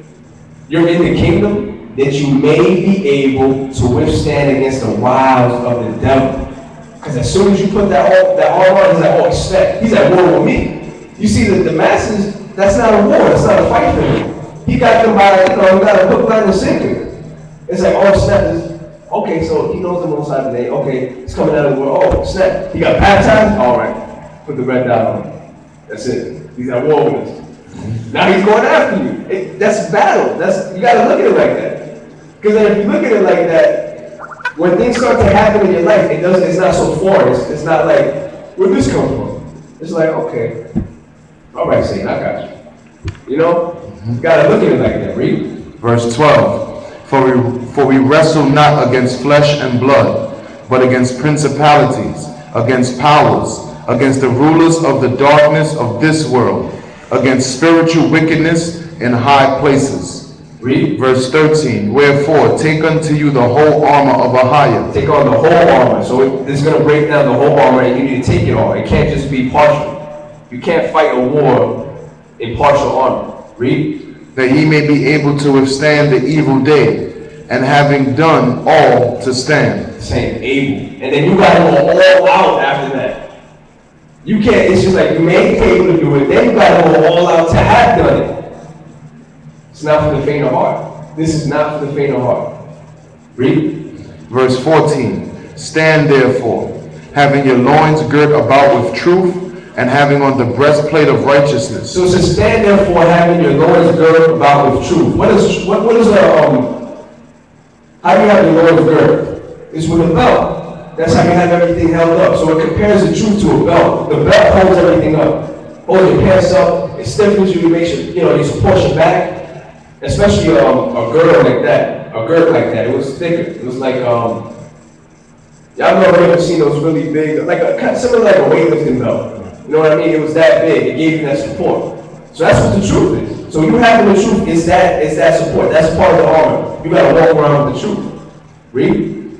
you're in the kingdom, that you may be able to withstand against the wiles of the devil. Because as soon as you put that armor on, he's like, oh, expect. He's at war with me. You see, the masses, that's not a war. That's not a fight for him. He got them by, he got a hook, line, and sinker. It's like, oh, snap. Okay, so he knows the Most High today. Okay, it's coming out of the world. Oh, snap. He got baptized? All right. Put the red dot on him. That's it. He's at war with us. Now he's going after you. That's battle. You got to look at it like that. Because then if you look at it like that, when things start to happen in your life, it's not so foreign. It's not like, where'd this come from? It's like, okay. All right, Satan, I got you. You know? You got to look at it like that. Read. Verse 12. For we wrestle not against flesh and blood, but against principalities, against powers, against the rulers of the darkness of this world, against spiritual wickedness in high places. Read. Verse 13. Wherefore, take unto you the whole armor of Ahiah. Take on the whole armor. So this is going to break down the whole armor, and you need to take it all. It can't just be partial. You can't fight a war in partial armor. Read. That ye may be able to withstand the evil day, and having done all to stand. Saying able. And then you got to go all out after that. You can't, it's just like you may be able to do it, then you got to go all out to have done it. It's not for the faint of heart. This is not for the faint of heart. Read. Verse 14. Stand therefore, having your loins girt about with truth, and having on the breastplate of righteousness. So it says, stand therefore, having your loins girt about with truth. What is how do you have your loins girt? It's with a belt. That's how you have everything held up. So it compares the truth to a belt. The belt holds everything up. Holds your pants up. It stiffens you. Makes you support your back. Especially a girdle like that. A girt like that. It was thicker. It was like y'all ever seen those really big, similar like a weightlifting belt. You know what I mean? It was that big. It gave you that support. So that's what the truth is. So you having the truth is that support. That's part of the armor. You got to walk around with the truth. Read.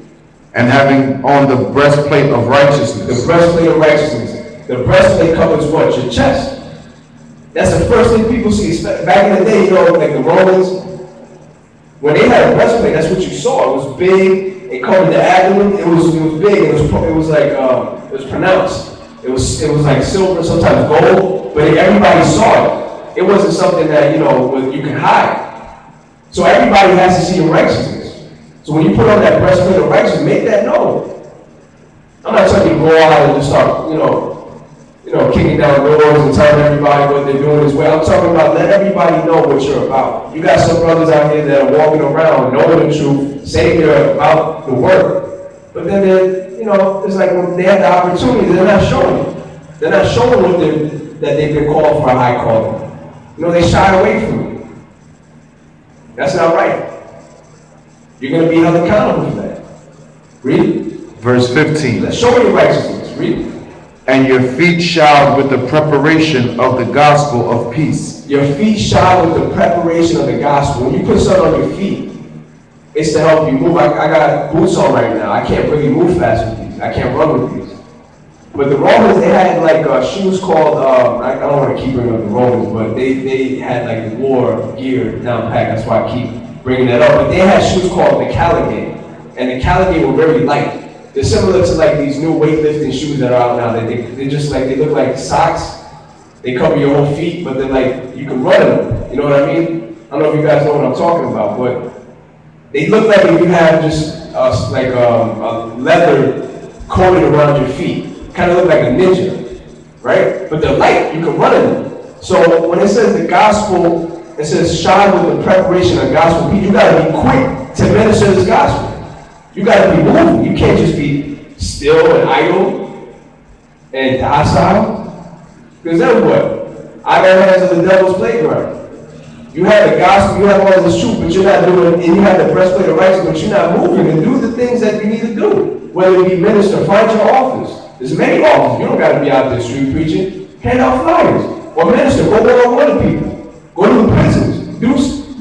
And having on the breastplate of righteousness. The breastplate of righteousness. The breastplate covers what? Your chest. That's the first thing people see. Back in the day, like the Romans, when they had a breastplate, that's what you saw. It was big. It covered the abdomen. It was big. It was pronounced. It was like silver, sometimes gold, but everybody saw it. It wasn't something that you can hide. So everybody has to see your righteousness. So when you put on that breastplate of righteousness, make that known. I'm not telling you to go out and just start, kicking down doors and telling everybody what they're doing is well. I'm talking about let everybody know what you're about. You got some brothers out here that are walking around, knowing the truth, saying they're about the work, but then they're it's like when they have the opportunity, they're not showing it. They're not showing that they've been called for a high calling. They shy away from it. That's not right. You're going to be held accountable for that. Read. Verse 15. Let's show your righteousness. Read. And your feet shod with the preparation of the gospel of peace. Your feet shod with the preparation of the gospel. When you put something on your feet, it's to help you move. I got boots on right now. I can't really move fast with these. I can't run with these. But the Romans, they had shoes called, I don't want to keep bringing up the Romans, but they had the war gear down pat. That's why I keep bringing that up. But they had shoes called the Caligae. And the Caligae were very light. They're similar to these new weightlifting shoes that are out now. They just they look like socks. They cover your whole feet, but they're you can run in them. You know what I mean? I don't know if you guys know what I'm talking about, but they look like if you have just a leather coated around your feet. Kind of look like a ninja, right? But they're light. You can run in them. So when it says the gospel, it says shod with the preparation of the gospel. You got to be quick to minister this gospel. You got to be moving. You can't just be still and idle and docile. Because then what? I got hands of the devil's playground. You have the gospel, you have all this truth, but you're not doing, and you have the breastplate of righteousness, but you're not moving and do the things that you need to do. Whether it be minister, find your office. There's many offices. You don't got to be out there street preaching. Hand out flyers. Or minister, go one-on-one to people. Go to the prisons.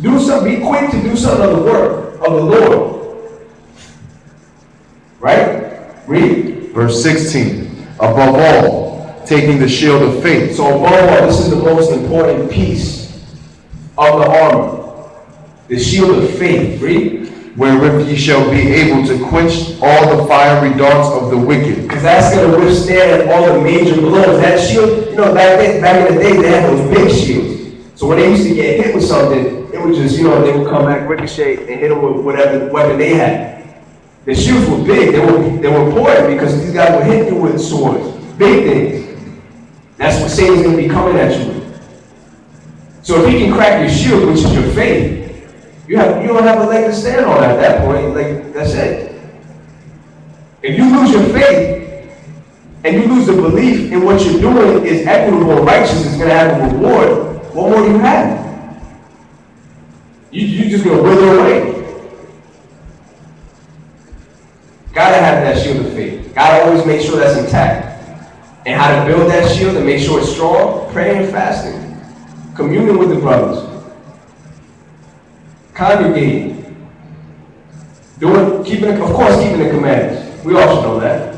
Do something. Be quick to do something of the work of the Lord. Right? Read. Verse 16. Above all, taking the shield of faith. So above all, this is the most important piece of the armor, the shield of faith. Read. Wherewith ye shall be able to quench all the fiery darts of the wicked. Because that's going to withstand all the major blows. That shield, you know, back in the day, they had those big shields. So when they used to get hit with something, it would just, you know, they would come back, ricochet, and hit them with whatever weapon they had. The shields were big. They were important because these guys were hitting you with swords. Big things. That's what Satan's going to be coming at you with. So if he can crack your shield, which is your faith, you don't have a leg to stand on at that point. Like, that's it. If you lose your faith and you lose the belief in what you're doing is equitable and righteous, is going to have a reward, what more do you have? You're just going to wither away. Gotta have that shield of faith. Gotta always make sure that's intact. And how to build that shield and make sure it's strong? Praying and fasting. Communing with the brothers. Congregating. Keeping the commandments. We all should know that.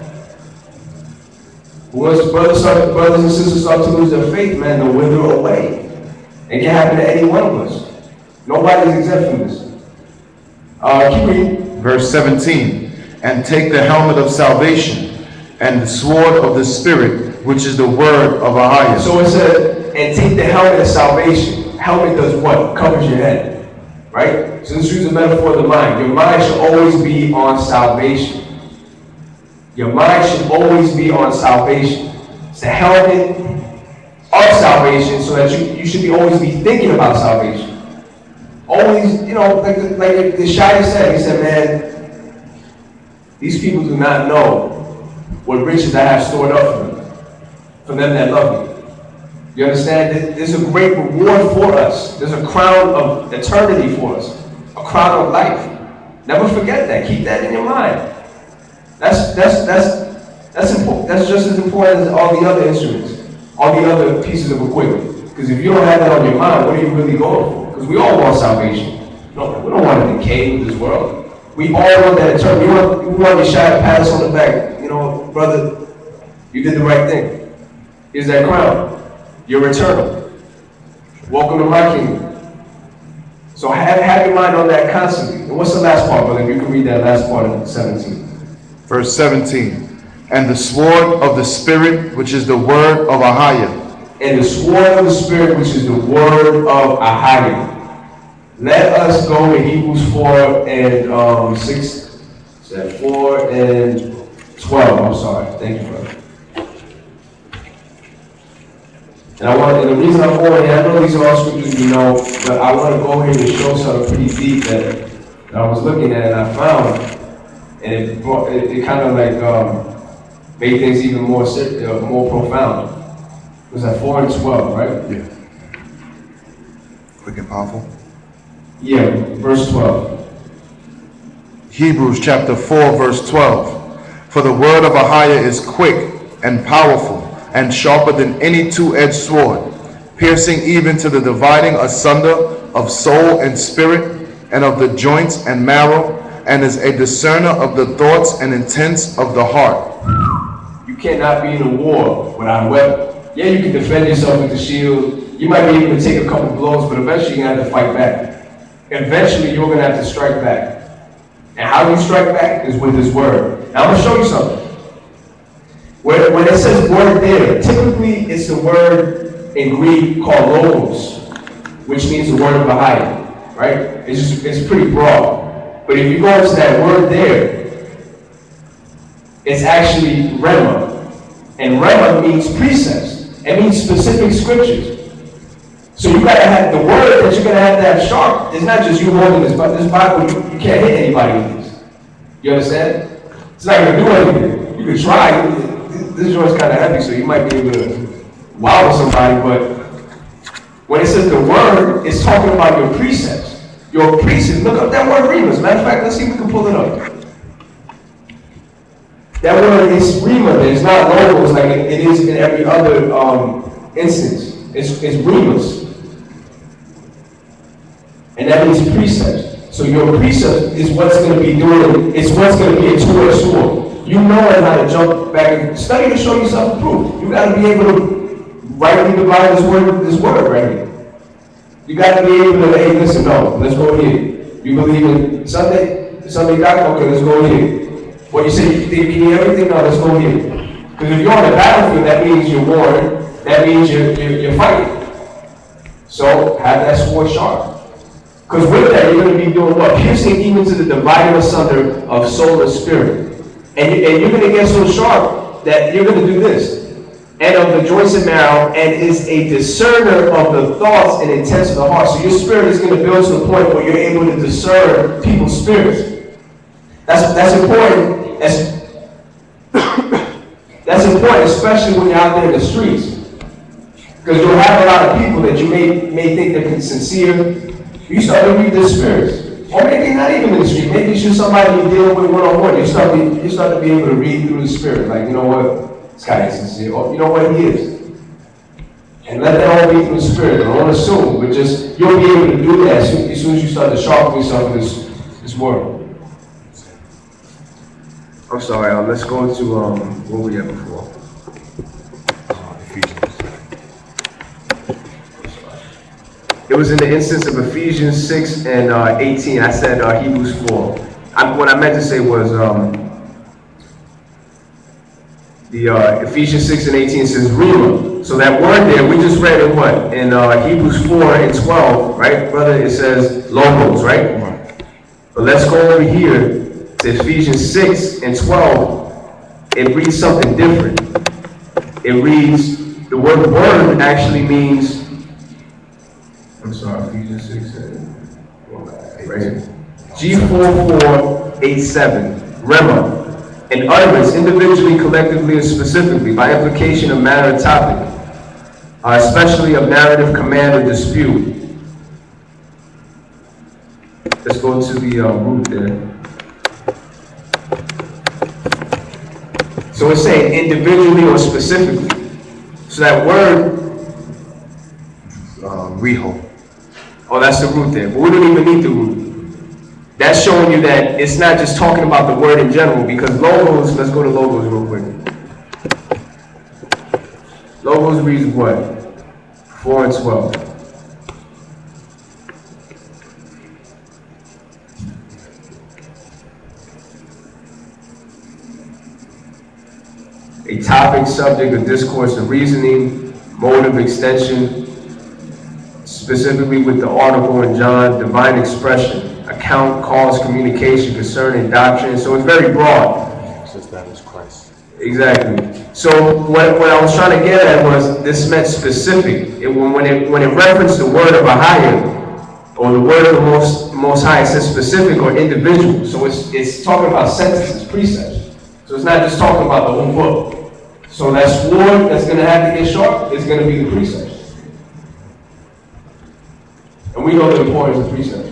Once brothers and sisters start to lose their faith, man, they'll wither away. It can happen to any one of us. Nobody's exempt from this. Keep reading. Verse 17. And take the helmet of salvation and the sword of the Spirit, which is the word of Ahia. So it said, and take the helmet of salvation. Helmet does what? Covers your head. Right? So let's use a metaphor of the mind. Your mind should always be on salvation. Your mind should always be on salvation. It's the helmet of salvation so that you should always be thinking about salvation. Always, you know, like the Shia said, he said, man, these people do not know what riches I have stored up for them that love me. You understand? There's a great reward for us. There's a crown of eternity for us. A crown of life. Never forget that. Keep that in your mind. That's important. That's just as important as all the other instruments, all the other pieces of equipment. Because if you don't have that on your mind, what are you really going for? Because we all want salvation. No, we don't want to decay with this world. We all want that eternity. We want to shot and pat us on the back. You know, brother, you did the right thing. Here's that crown. You're eternal. Welcome to my kingdom. So have your mind on that constantly. And what's the last part, brother? You can read that last part of 17. Verse 17. And the sword of the Spirit, which is the word of Ahia. And the sword of the Spirit, which is the word of Ahia. Let us go to Hebrews 4 and 6. 4 and 12. I'm sorry. Thank you, brother. And the reason I'm going here, I know these are all scriptures you know, but I want to go here and show something pretty deep that I was looking at and I found, and it kind of like made things even more profound. It was at 4 and 12, right? Yeah. Quick and powerful. Yeah, verse 12. Hebrews chapter 4, verse 12. For the word of Ahia is quick and powerful, and sharper than any two-edged sword, piercing even to the dividing asunder of soul and spirit, and of the joints and marrow, and is a discerner of the thoughts and intents of the heart. You cannot be in a war without a weapon. Yeah, you can defend yourself with the shield. You might be able to take a couple blows, but eventually you're going to have to fight back. Eventually you're going to have to strike back. And how you strike back is with his word. Now I'm going to show you something. When it says word there, typically it's the word in Greek called logos, which means the word of Ahia, right? It's pretty broad. But if you go into that word there, it's actually rema. And rema means precepts. It means specific scriptures. So you gotta have the word that you're gonna have sharp. It's not just you holding this Bible, you can't hit anybody with this. You understand? It's not gonna do anything. You can try. This joint's kind of heavy, so you might be able to wow somebody, but when it says the word, it's talking about your precepts. Your precepts. Look up that word rema. As a matter of fact, let's see if we can pull it up. That word is rema. It's not logos like it is in every other instance. It's remas. And that means precepts. So your precept is what's going to be doing, it's what's going to be a two-edged sword. You know how to jump back and study to show yourself approved. You got to be able to rightly divide this word right here. You got to be able to, hey, listen, no, let's go here. You believe in Sunday God? Okay, let's go here. Well, you say you need everything? No, let's go here. Because if you're on the battlefield, that means you're warring. That means you're fighting. So have that sword sharp. Because with that, you're going to be doing what? Piercing even to the dividing asunder of soul and spirit. And you're going to get so sharp that you're going to do this. And of the joints and marrow, and is a discerner of the thoughts and intents of the heart. So your spirit is going to build to the point where you're able to discern people's spirits. That's important. That's important, especially when you're out there in the streets. Because you'll have a lot of people that you may think they're sincere. You start to read their spirits. Or maybe not even in the street. Maybe it's just somebody you deal with one-on-one. You start to be able to read through the spirit. Like, you know what? This guy is sincere. Or you know what? He is. And let that all be through the spirit. Don't assume. But just, you'll be able to do that as soon as you start to sharpen yourself in this world. I'm sorry. Let's go to, what were we at before? It was in the instance of Ephesians 6 and 18. I said Hebrews 4. What I meant to say was the Ephesians 6 and 18 says remnant. So that word there, we just read it what? In Hebrews 4 and 12, right, brother? It says logos, right? But let's go over here to Ephesians 6 and 12. It reads something different. It reads, the word actually means, I'm sorry, Ephesians 6 and right? G4487, Rema, an utterance individually, collectively, or specifically, by implication of matter or topic, especially of narrative, command, or dispute. Let's go to the root there. So it's saying individually or specifically. So that word, reho. Oh, that's the root there. But we don't even need the root. That's showing you that it's not just talking about the word in general, because logos, let's go to logos real quick. Logos reads what? 4 and 12. A topic, subject, or discourse of reasoning, mode of extension, specifically with the article in John, divine expression, account, cause, communication, concerning doctrine. So it's very broad. Since that is Christ. Exactly. So what I was trying to get at was this meant specific. When it referenced the word of a higher, or the word of the most high, it says specific or individual. So it's talking about sentences, precepts. So it's not just talking about the whole book. So that sword that's going to have to get sharp is going to be the precepts. And we know the importance of precepts.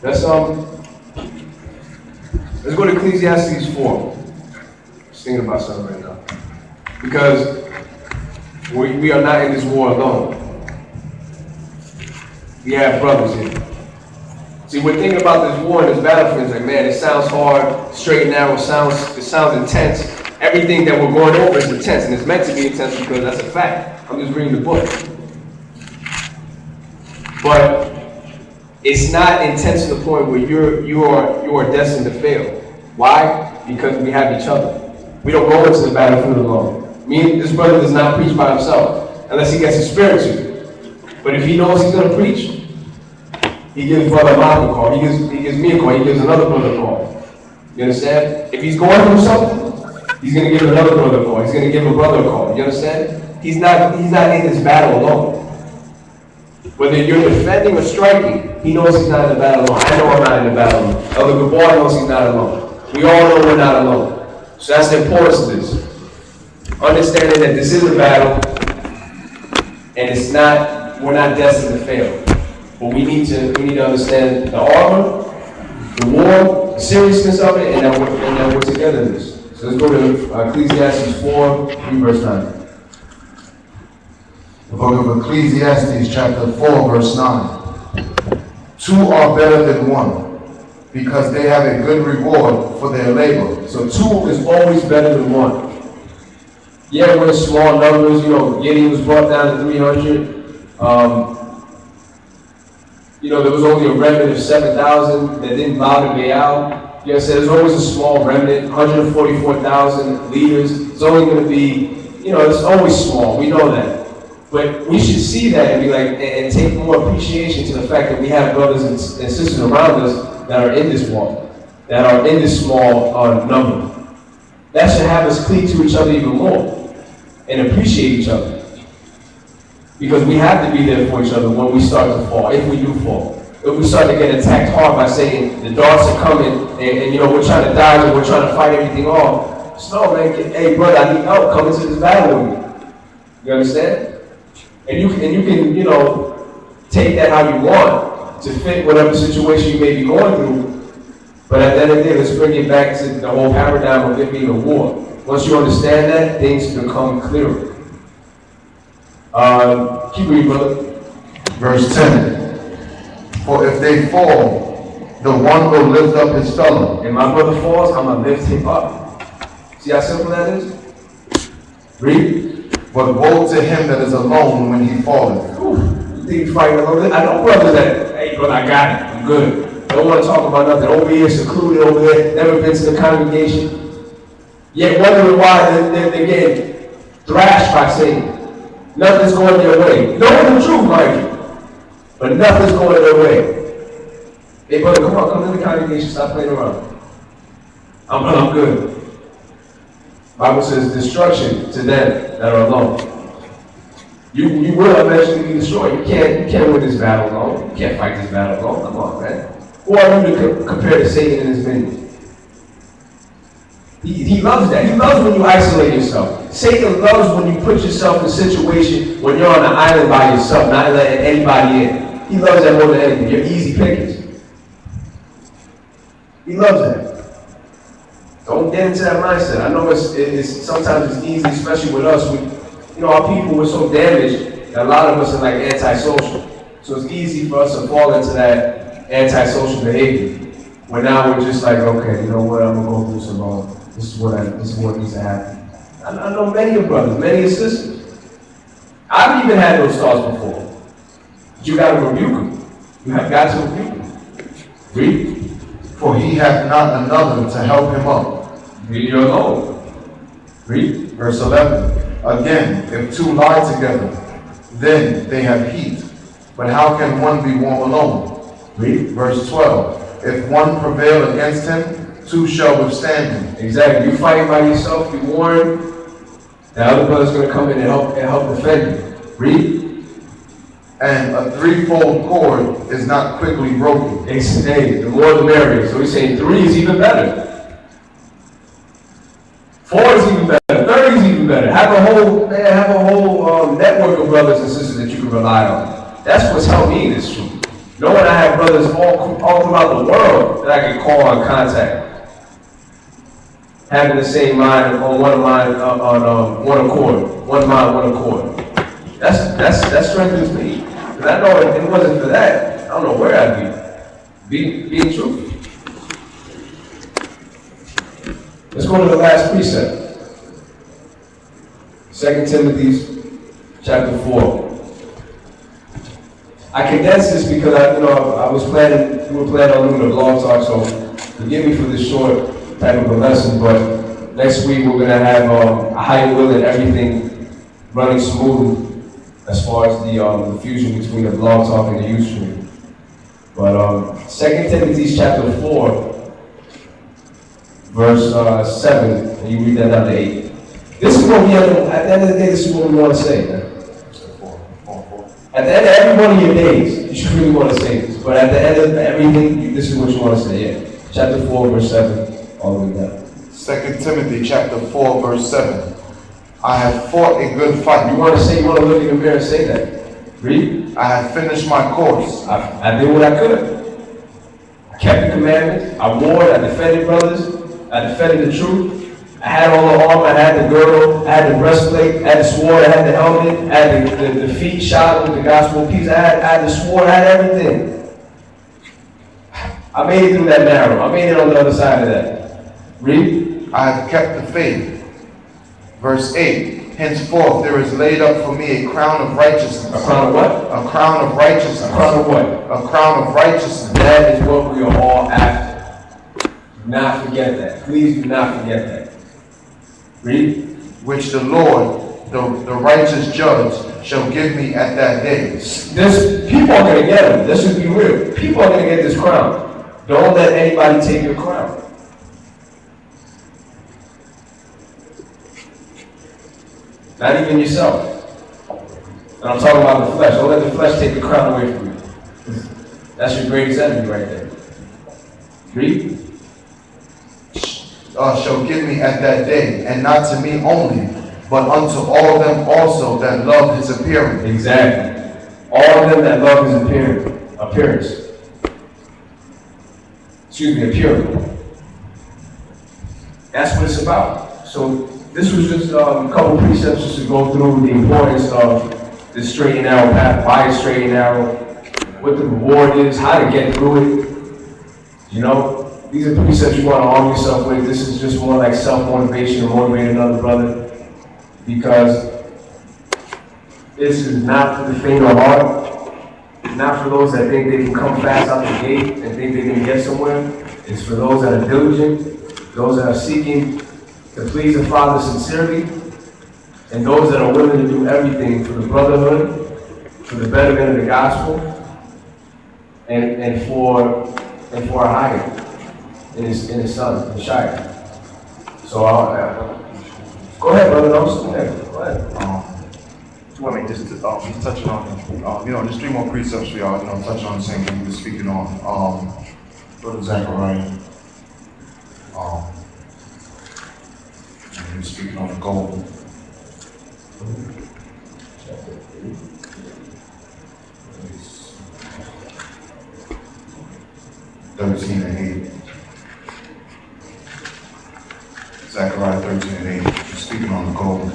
Let's go to Ecclesiastes 4. Just thinking about something right now. Because we are not in this war alone. We have brothers here. See, we're thinking about this war and this battlefield. It's like, man, it sounds hard, straight and narrow, it sounds intense. Everything that we're going over is intense, and it's meant to be intense because that's a fact. I'm just reading the book. But it's not intense to the point where you are destined to fail. Why? Because we have each other. We don't go into the battlefield alone. This brother does not preach by himself unless he gets his spirit to. But if he knows he's going to preach, he gives brother Mark a call. He gives me a call. He gives another brother a call. You understand? If he's going through something, he's going to give another brother a call. He's going to give a brother a call. You understand? He's not in this battle alone. Whether you're defending or striking, he knows he's not in the battle alone. I know I'm not in the battle alone. Elder Gabor knows he's not alone. We all know we're not alone. So that's the importance of this. Understanding that this is a battle, and we're not destined to fail. But we need to understand the armor, the war, the seriousness of it, and that we're together in this. So let's go to Ecclesiastes 4, 3 verse 9. The book of Ecclesiastes, chapter 4, verse 9. 2 are better than 1, because they have a good reward for their labor. So 2 is always better than 1. Yeah, we're small numbers. Gideon was brought down to 300. there was only a remnant of 7,000 that didn't bow to Baal. You know, there's always a small remnant, 144,000 leaders. It's only going to be, it's always small. We know that. But we should see that and be like, and take more appreciation to the fact that we have brothers and sisters around us that are in this walk, that are in this small number. That should have us cleave to each other even more and appreciate each other. Because we have to be there for each other when we start to fall, if we do fall. If we start to get attacked hard by saying the darts are coming and we're trying to dodge and we're trying to fight everything off. So, no, man, hey, brother, I need help. Come into this battle with me. You understand? And you can, take that how you want to fit whatever situation you may be going through. But at the end of the day, let's bring it back to the whole paradigm of it being a war. Once you understand that, things become clearer. Keep reading, brother. Verse 10. For if they fall, the one will lift up his fellow. And my brother falls, I'm going to lift him up. See how simple that is? Read. But woe to him that is alone when he falleth. You think you're fighting alone? I know brothers that, hey, brother, I got it. I'm good. Don't want to talk about nothing. Over here, secluded over there, never been to the congregation. Yet wondering why they're getting thrashed by Satan. Nothing's going their way. Knowing the truth, mind you. But nothing's going their way. Hey, brother, come to the congregation. Stop playing around. I'm good. Bible says destruction to them that are alone. You will eventually be destroyed. You can't win this battle alone. You can't fight this battle alone. Come on, man. Who are you to compare to Satan and his minions? He loves that. He loves when you isolate yourself. Satan loves when you put yourself in a situation when you're on an island by yourself, not letting anybody in. He loves that more than anything. You're easy pickings. He loves that. Don't get into that mindset. I know it's sometimes it's easy, especially with us. Our people were so damaged that a lot of us are like antisocial. So it's easy for us to fall into that antisocial behavior. Where now we're just like, okay, you know what? I'm gonna go through some. This is what needs to happen. I know many of brothers, many of sisters. I've even had those thoughts before. But you got to rebuke them. You have got to rebuke them. Read. For he hath not another to help him up. Read your alone. Read. Verse 11. Again, if two lie together, then they have heat. But how can one be warm alone? Read. Verse 12. If one prevail against him, two shall withstand him. Exactly. You fighting by yourself, you warn. The other brother's going to come in and help defend you. Read. And a threefold cord is not quickly broken. Hey, the more the merrier. So he's saying 3 is even better. 4 is even better. 30 is even better. Have a whole network of brothers and sisters that you can rely on. That's what's helped me in this truth. Knowing I have brothers all throughout the world that I can call on contact. Having the same mind on one mind on one accord. One mind, one accord. That strengthens me. Because I know if it wasn't for that, I don't know where I'd be. Being true. Let's go to the last precept. 2 Timothy chapter 4. I condensed this because we were planning on doing a blog talk, so forgive me for this short type of a lesson, but next week we're going to have a higher will and everything running smoothly as far as the fusion between the blog talk and the Ustream. But 2 Timothy chapter 4, verse 7, and you read that down to 8. This is what at the end of the day, this is what we want to say, man. At the end of every one of your days, you should really want to say this. But at the end of everything, this is what you want to say, yeah. Chapter 4, verse 7, all the way down. 2 Timothy chapter 4, verse 7. I have fought a good fight. You want to look in the mirror and say that. Read. I have finished my course. I did what I could. I kept the commandments. I warred. I defended brothers. I defended the truth. I had all the armor, I had the girdle, I had the breastplate, I had the sword, I had the helmet, I had the feet shod with the gospel of peace, I had the sword, I had everything. I made it through that narrow. I made it on the other side of that. Read. I have kept the faith. Verse 8. Henceforth there is laid up for me a crown of righteousness. A crown of what? A crown of righteousness. A crown of what? A crown of righteousness. That is what we are all after. Do not forget that. Please do not forget that. Read. Which the Lord, the righteous judge, shall give me at that day. People are going to get them. Let's just be real. People are going to get this crown. Don't let anybody take your crown. Not even yourself. And I'm talking about the flesh. Don't let the flesh take the crown away from you. That's your greatest enemy right there. Read. Shall give me at that day, and not to me only, but unto all them also that love his appearing. Exactly. All of them that love his appearance. Appearing. That's what it's about. So this was just a couple precepts just to go through the importance of the straight and narrow path, why it's straight and narrow, what the reward is, how to get through it. You know, these are precepts you want to arm yourself with. This is just more like self-motivation to motivate another brother, because this is not for the faint of heart. It's not for those that think they can come fast out the gate and think they can get somewhere. It's for those that are diligent, those that are seeking to please the Father sincerely, and those that are willing to do everything for the brotherhood, for the betterment of the gospel, and for a higher in his son, the Shire. So go ahead, brother. Go ahead. Want me just to touch on, just 3 more precepts for y'all, touch on the same thing we were speaking on. Brother Zechariah, he was speaking on the gold. It's 13 and 8. Zechariah 13 and 8, he's speaking on the gold.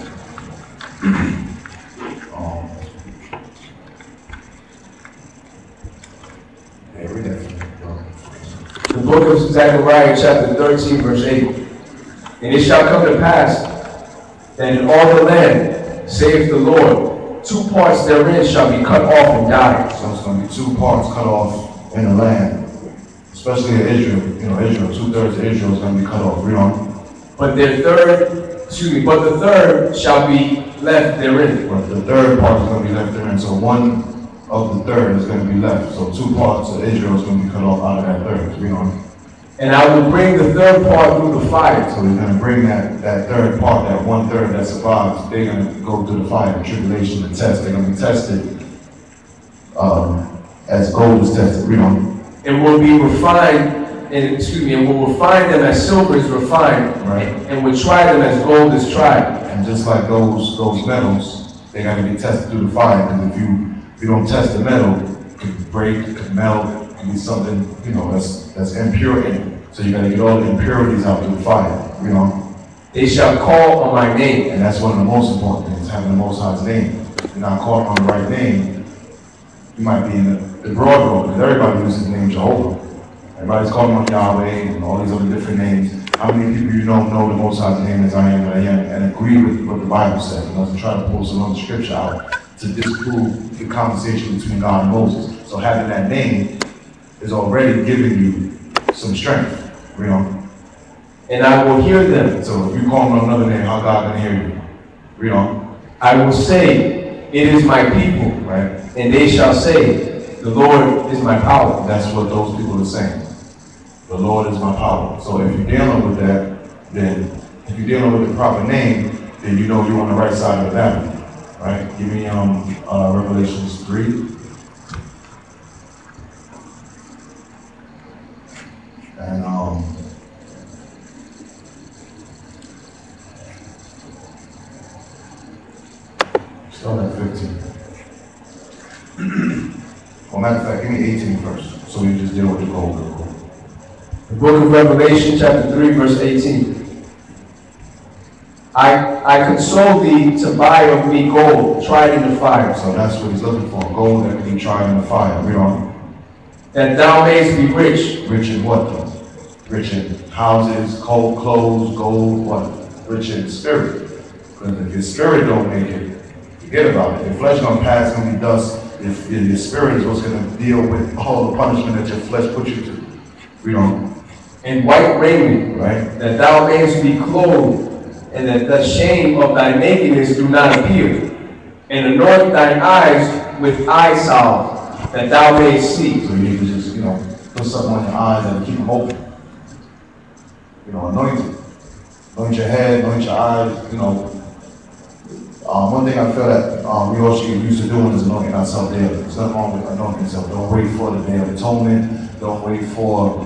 The book of Zechariah, chapter 13, verse 8. And it shall come to pass that in all the land, saith the Lord, 2 parts therein shall be cut off and die. So it's going to be 2 parts cut off in the land, especially in Israel. Israel, 2/3 of Israel is going to be cut off. Read on. But the third shall be left therein. But the 3rd part is going to be left therein. So 1 of the 3rd is going to be left. So 2 parts of Israel is going to be cut off out of that 3rd. Read on. And I will bring the 3rd part through the fire. So he's going to bring that 3rd part, that 1/3 that survives, they're going to go through the fire, the tribulation, the test. They're going to be tested as gold is tested. Read on. And will be refined, and will refine them as silver is refined, right, and will try them as gold is tried. And just like those metals, they're going to be tested through the fire, because if you don't test the metal, it could break, it could melt, it could be something, that's impure in it. So you got to get all the impurities out through the fire. They shall call on my name. And that's one of the most important things, having the Most High's name. If you're not calling on the right name, you might be in the broad road, because everybody uses the name Jehovah. Everybody's calling on Yahweh and all these other different names. How many people know the Most High's name as I am that I am, and agree with what the Bible says, and doesn't try to pull some other scripture out to disprove the conversation between God and Moses. So having that name is already giving you some strength. And I will hear them. So if you call on another name, how God can hear you? Read on. I will say, it is my people, right? And they shall say, the Lord is my power. That's what those people are saying. The Lord is my power. So if you're dealing with that, then if you're dealing with the proper name, then you're on the right side of the battle. Right? Give me Revelations 3. And start at 15. Well, matter of fact, give me 18 first, so we just deal with the gold. The book of Revelation, chapter 3, verse 18. I console thee to buy of me gold, tried in the fire. So that's what he's looking for, gold that can be tried in the fire. Read on. That thou mayest be rich. Rich in what though? Rich in houses, clothes, gold, what? Rich in spirit. Because if your spirit don't make it, forget about it. Your flesh gonna pass, gonna be dust. If your spirit is what's gonna deal with all the punishment that your flesh put you through. You know. In white raiment, Right? that thou mayest be clothed, and that the shame of thy nakedness do not appear. And anoint thine eyes with eye salve, that thou mayest see. So you need to just, put something on your eyes and keep them open. Anoint it. Anoint your head, anoint your eyes, one thing I feel that we all should get used to doing is anointing ourselves daily. There's nothing wrong with anointing yourself. Don't wait for the Day of Atonement. Don't wait for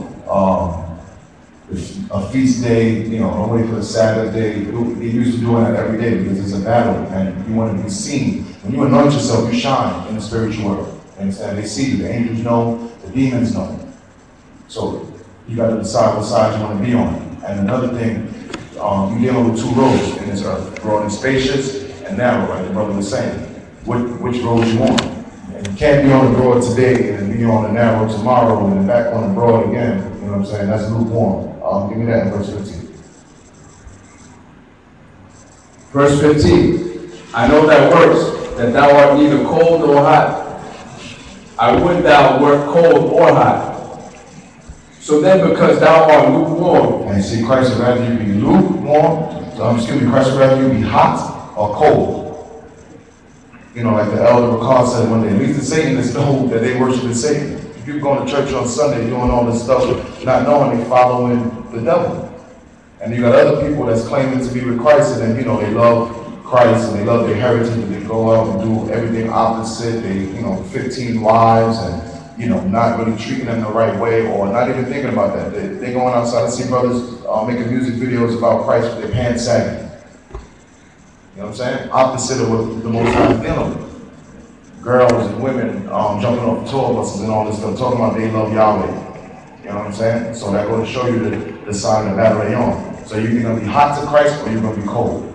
a feast day. Don't wait for the Sabbath day. Get used to doing that every day because it's a battle and you want to be seen. When you anoint yourself, you shine in the spiritual world. And they see you. The angels know. The demons know. So you got to decide what side you want to be on. And another thing, you're dealing with two roads in this earth, broad and spacious and narrow, like the brother was saying. Which road you want? And you can't be on the broad today and be on the narrow tomorrow and then back on the broad again. You know what I'm saying? That's lukewarm. Give me that in verse 15. Verse 15. I know thy works, that thou art neither cold nor hot. I would thou wert cold or hot. So then, because thou art lukewarm. And see, Christ would rather you be lukewarm, Christ would rather you be hot or cold. Like the elder Ricard said one day, at least the Satanists know that they worship Satan. People going to church on Sunday doing all this stuff, not knowing they following the devil. And you got other people that's claiming to be with Christ, and then, they love Christ and they love their heritage, and they go out and do everything opposite. They, 15 wives and, not really treating them the right way or not even thinking about that. They going outside. I see brothers making music videos about Christ with their pants sagging. You know what I'm saying? Opposite of what the Most High is dealing with. Girls and women jumping off tour buses and all this stuff, talking about they love Yahweh. You know what I'm saying? So that goes to show you the sign of battle they're on. So you're either going to be hot to Christ or you're going to be cold.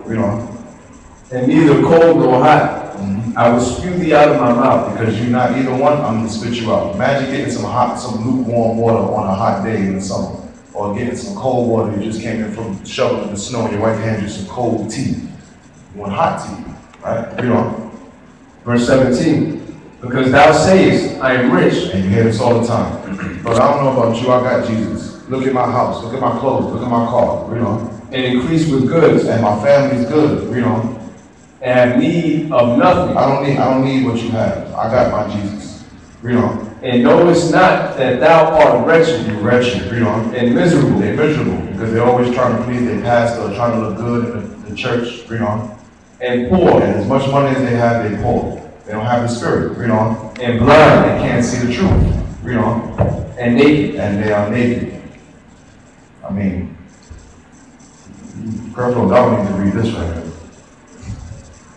And neither cold nor hot. Mm-hmm. I will spew thee out of my mouth. Because you're not either one, I'm going to spit you out. Imagine getting some lukewarm water on a hot day in the summer. Or getting some cold water you just came in from shoveling the snow and your wife hands you some cold tea. You want hot tea, right? Verse 17. Because thou sayest, I am rich. And you hear this all the time. But I don't know about you, I got Jesus. Look at my house, look at my clothes, look at my car, And increase with goods. And my family's good, And have need of nothing. I don't need what you have. I got my Jesus. And knowest not that thou art wretched. You're wretched, And miserable. They're miserable because they're always trying to please their pastor, trying to look good in the church, And poor. And as much money as they have, they're poor. They don't have the spirit, And blind. They can't see the truth, And naked. And they are naked. I mean, Colonel Dog need to read this right here.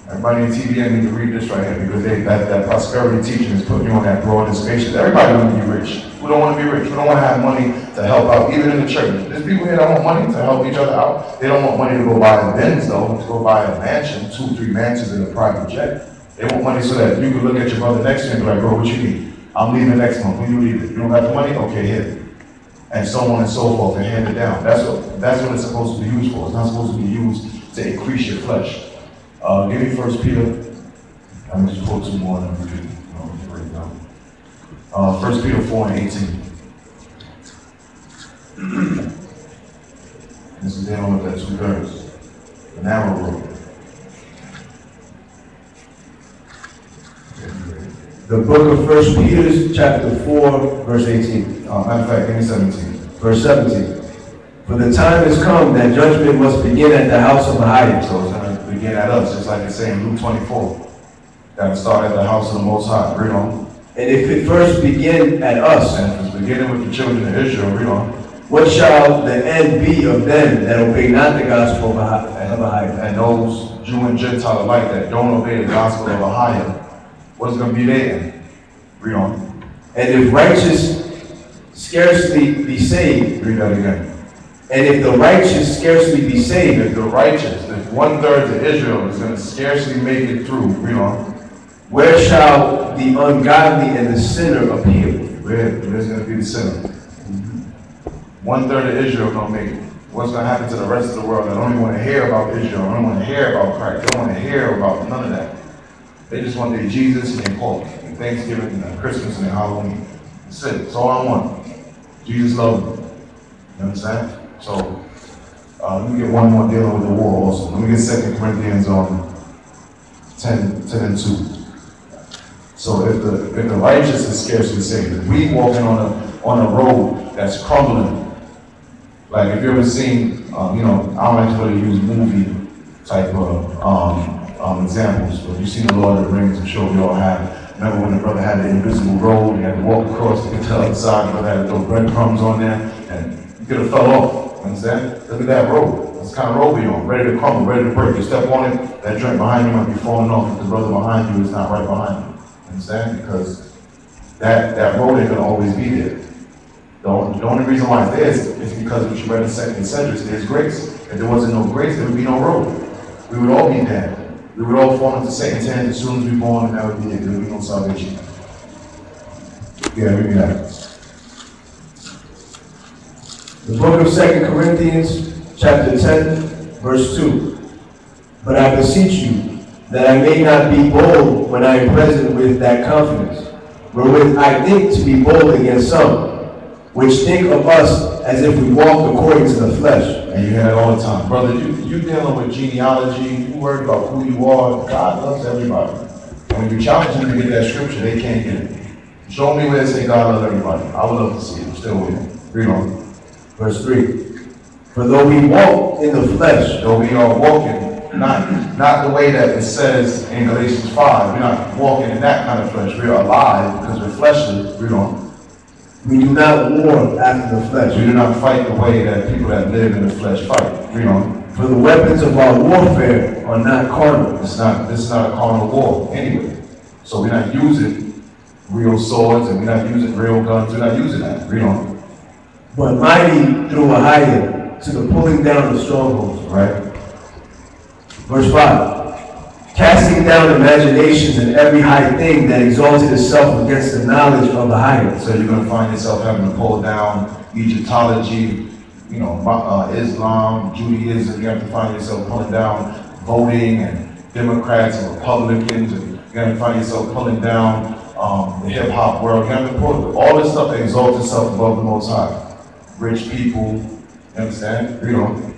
Everybody in TVN need to read this right here because that prosperity teaching is putting you on that broad and spacious. Everybody want to be rich. We don't want to be rich. We don't want to have money to help out, even in the church. There's people here that want money to help each other out. They don't want money to go buy a Benz, though, to go buy a mansion, 2, 3 mansions in a private jet. They want money so that you can look at your brother next to you and be like, bro, what you need? I'm leaving next month. When you leave it? You don't got the money? Okay, here. And so on and so forth, and hand it down. That's what it's supposed to be used for. It's not supposed to be used to increase your flesh. Give me 1 Peter. I'm just pull 2 more and then we can break it down. 1 Peter 4 and 18. This is dealing with that 2/3. The narrow road. The book of 1 Peter, chapter 4, verse 18. Matter of fact, give me 17. Verse 17. For the time has come that judgment must begin at the house of the highest. So it's going to begin at us, just like it's saying in Luke 24. Got to start at the house of the Most High. Read on. And if it first begin at us, and if it's beginning with the children of Israel, read on. What shall the end be of them that obey not the gospel of Ahia? And those Jew and Gentile alike that don't obey the gospel of Ahia, what's going to be their end? Read on. And if righteous scarcely be saved. Read that again. And if the righteous scarcely be saved. If the righteous, if 1/3 of Israel is going to scarcely make it through, read on. Where shall the ungodly and the sinner appear? Where's going to be the sinner? 1/3 of Israel don't make it. what's going to happen to the rest of the world that don't even want to hear about Israel, don't want to hear about Christ, don't want to hear about none of that. They just want their Jesus and their Pope, and Thanksgiving and their Christmas and their Halloween. That's it. That's all I want. Jesus loved me. You understand? So, let me get one more dealing with the war also. Let me get 2 Corinthians 10 and 2. So if the righteous is scarcely saved, if we walking on a road that's crumbling, like if you ever seen, I don't like to really use movie type of examples, but you've seen the Lord of the Rings, I'm sure we all have. Remember when the brother had the invisible road, he had to walk across to get to the other side, the brother had to throw breadcrumbs on there, and you could have fell off, you understand? Look at that road. That's the kind of road we on, ready to crumble, ready to break. You step on it, that joint behind you might be falling off if the brother behind you is not right behind you. Understand? Because that road ain't gonna always be there. The only reason why it's there is because what you read in 2nd century, there's grace. If there wasn't no grace, there would be no road. We would all be dead. We would all fall into Satan's hands as soon as we were born, and that would be it. There would be no salvation. Yeah, read me that. The book of 2 Corinthians, chapter 10, verse 2. But I beseech you, that I may not be bold when I am present with that confidence, wherewith I think to be bold against some, which think of us as if we walked according to the flesh. And you hear that all the time. Brother, you dealing with genealogy, you worried about who you are. God loves everybody. And when you challenge them to get that scripture, they can't get it. Show me where it say God loves everybody. I would love to see it. I'm still waiting. Read on. Verse 3. For though we walk in the flesh, though we are walking, not the way that it says in Galatians 5. We're not walking in that kind of flesh. We're alive because we're fleshly. Read on. We do not war after the flesh. We do not fight the way that people that live in the flesh fight. Read on. For the weapons of our warfare are not carnal. This is not a carnal war anyway. So we're not using real swords and we're not using real guns. We're not using that. Read on. But mighty through a higher to the pulling down of strongholds. Right. Verse 5. Casting down imaginations and every high thing that exalted itself against the knowledge of the higher. So you're going to find yourself having to pull down Egyptology, Islam, Judaism. You have to find yourself pulling down voting and Democrats and Republicans. And you're going to find yourself pulling down the hip-hop world. You have to pull all this stuff that exalts itself above the Most High. Rich people, you understand? Read on.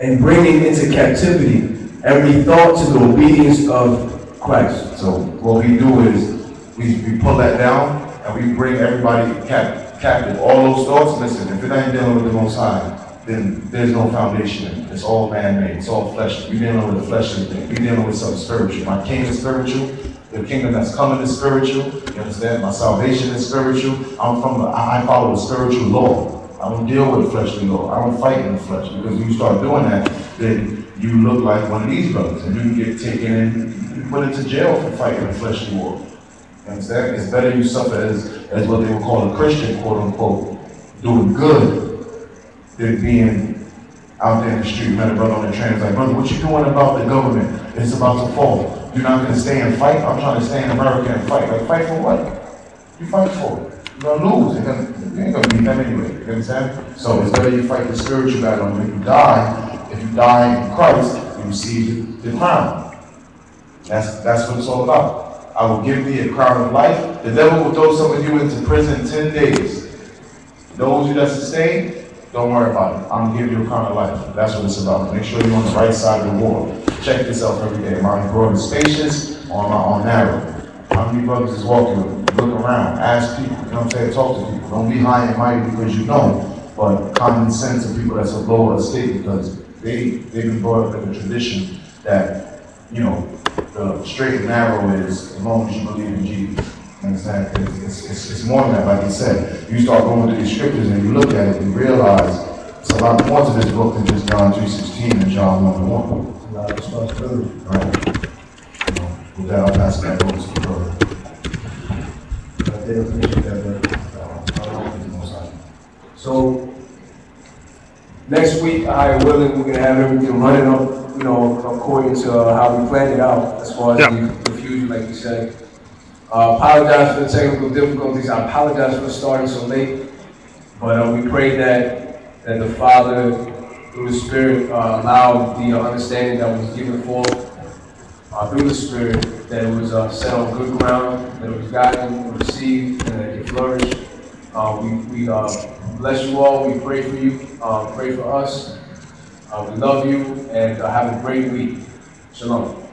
And bringing into captivity every thought to the obedience of Christ. So what we do is we pull that down and we bring everybody captive. All those thoughts, listen, if it ain't dealing with the Most High, then there's no foundation in it. It's all man-made. It's all fleshly. We're dealing with a fleshly thing. We're dealing with something spiritual. My king is spiritual. The kingdom that's coming is spiritual. You understand? My salvation is spiritual. I follow the spiritual law. I don't deal with fleshly law. I don't fight in the flesh. Because when you start doing that, then you look like one of these brothers, and you can get taken and put into jail for fighting a fleshly war. You understand? It's better you suffer as what they would call a Christian, quote unquote, doing good, than being out there in the street. Met a brother on the train, it's like, brother, what you doing about the government? It's about to fall. You're not going to stay and fight? I'm trying to stay in America and fight. Like, fight for what? You fight for it. You're going to lose. You ain't going to beat them anyway. You understand? So it's better you fight the spiritual battle, and when you die, if you die in Christ, you receive the crown. That's what it's all about. I will give thee a crown of life. The devil will throw some of you into prison 10 days. Those you that sustain, don't worry about it. I'm going to give you a crown of life. That's what it's about. Make sure you're on the right side of the war. Check yourself every day. Am I broad and spacious, or am I on narrow? How many brothers is walking with me? Look around. Ask people. You know what I'm saying? Talk to people. Don't be high and mighty because you know. But common sense of people that's of lower estate, because they've been brought up in a tradition that, the straight and narrow is as long as you believe in Jesus. You understand? It's more than that, like you said. You start going through these scriptures and you look at it and you realize it's a lot more to this book than just John 3:16 and John 1:1. It's a lot of responsibility. Right. With that, I'll pass that over to the brother. I did appreciate that, brother. So, next week, I willing, we're going to have everything running up, according to how we planned it out, as far as the confusion, like you said. Apologize for the technical difficulties. I apologize for starting so late. But we pray that the Father through the Spirit, allow the understanding that was given forth through the Spirit, that it was set on good ground, that it was gotten, received, and that it flourished. We bless you all. We pray for you. Pray for us. We love you, and have a great week. Shalom.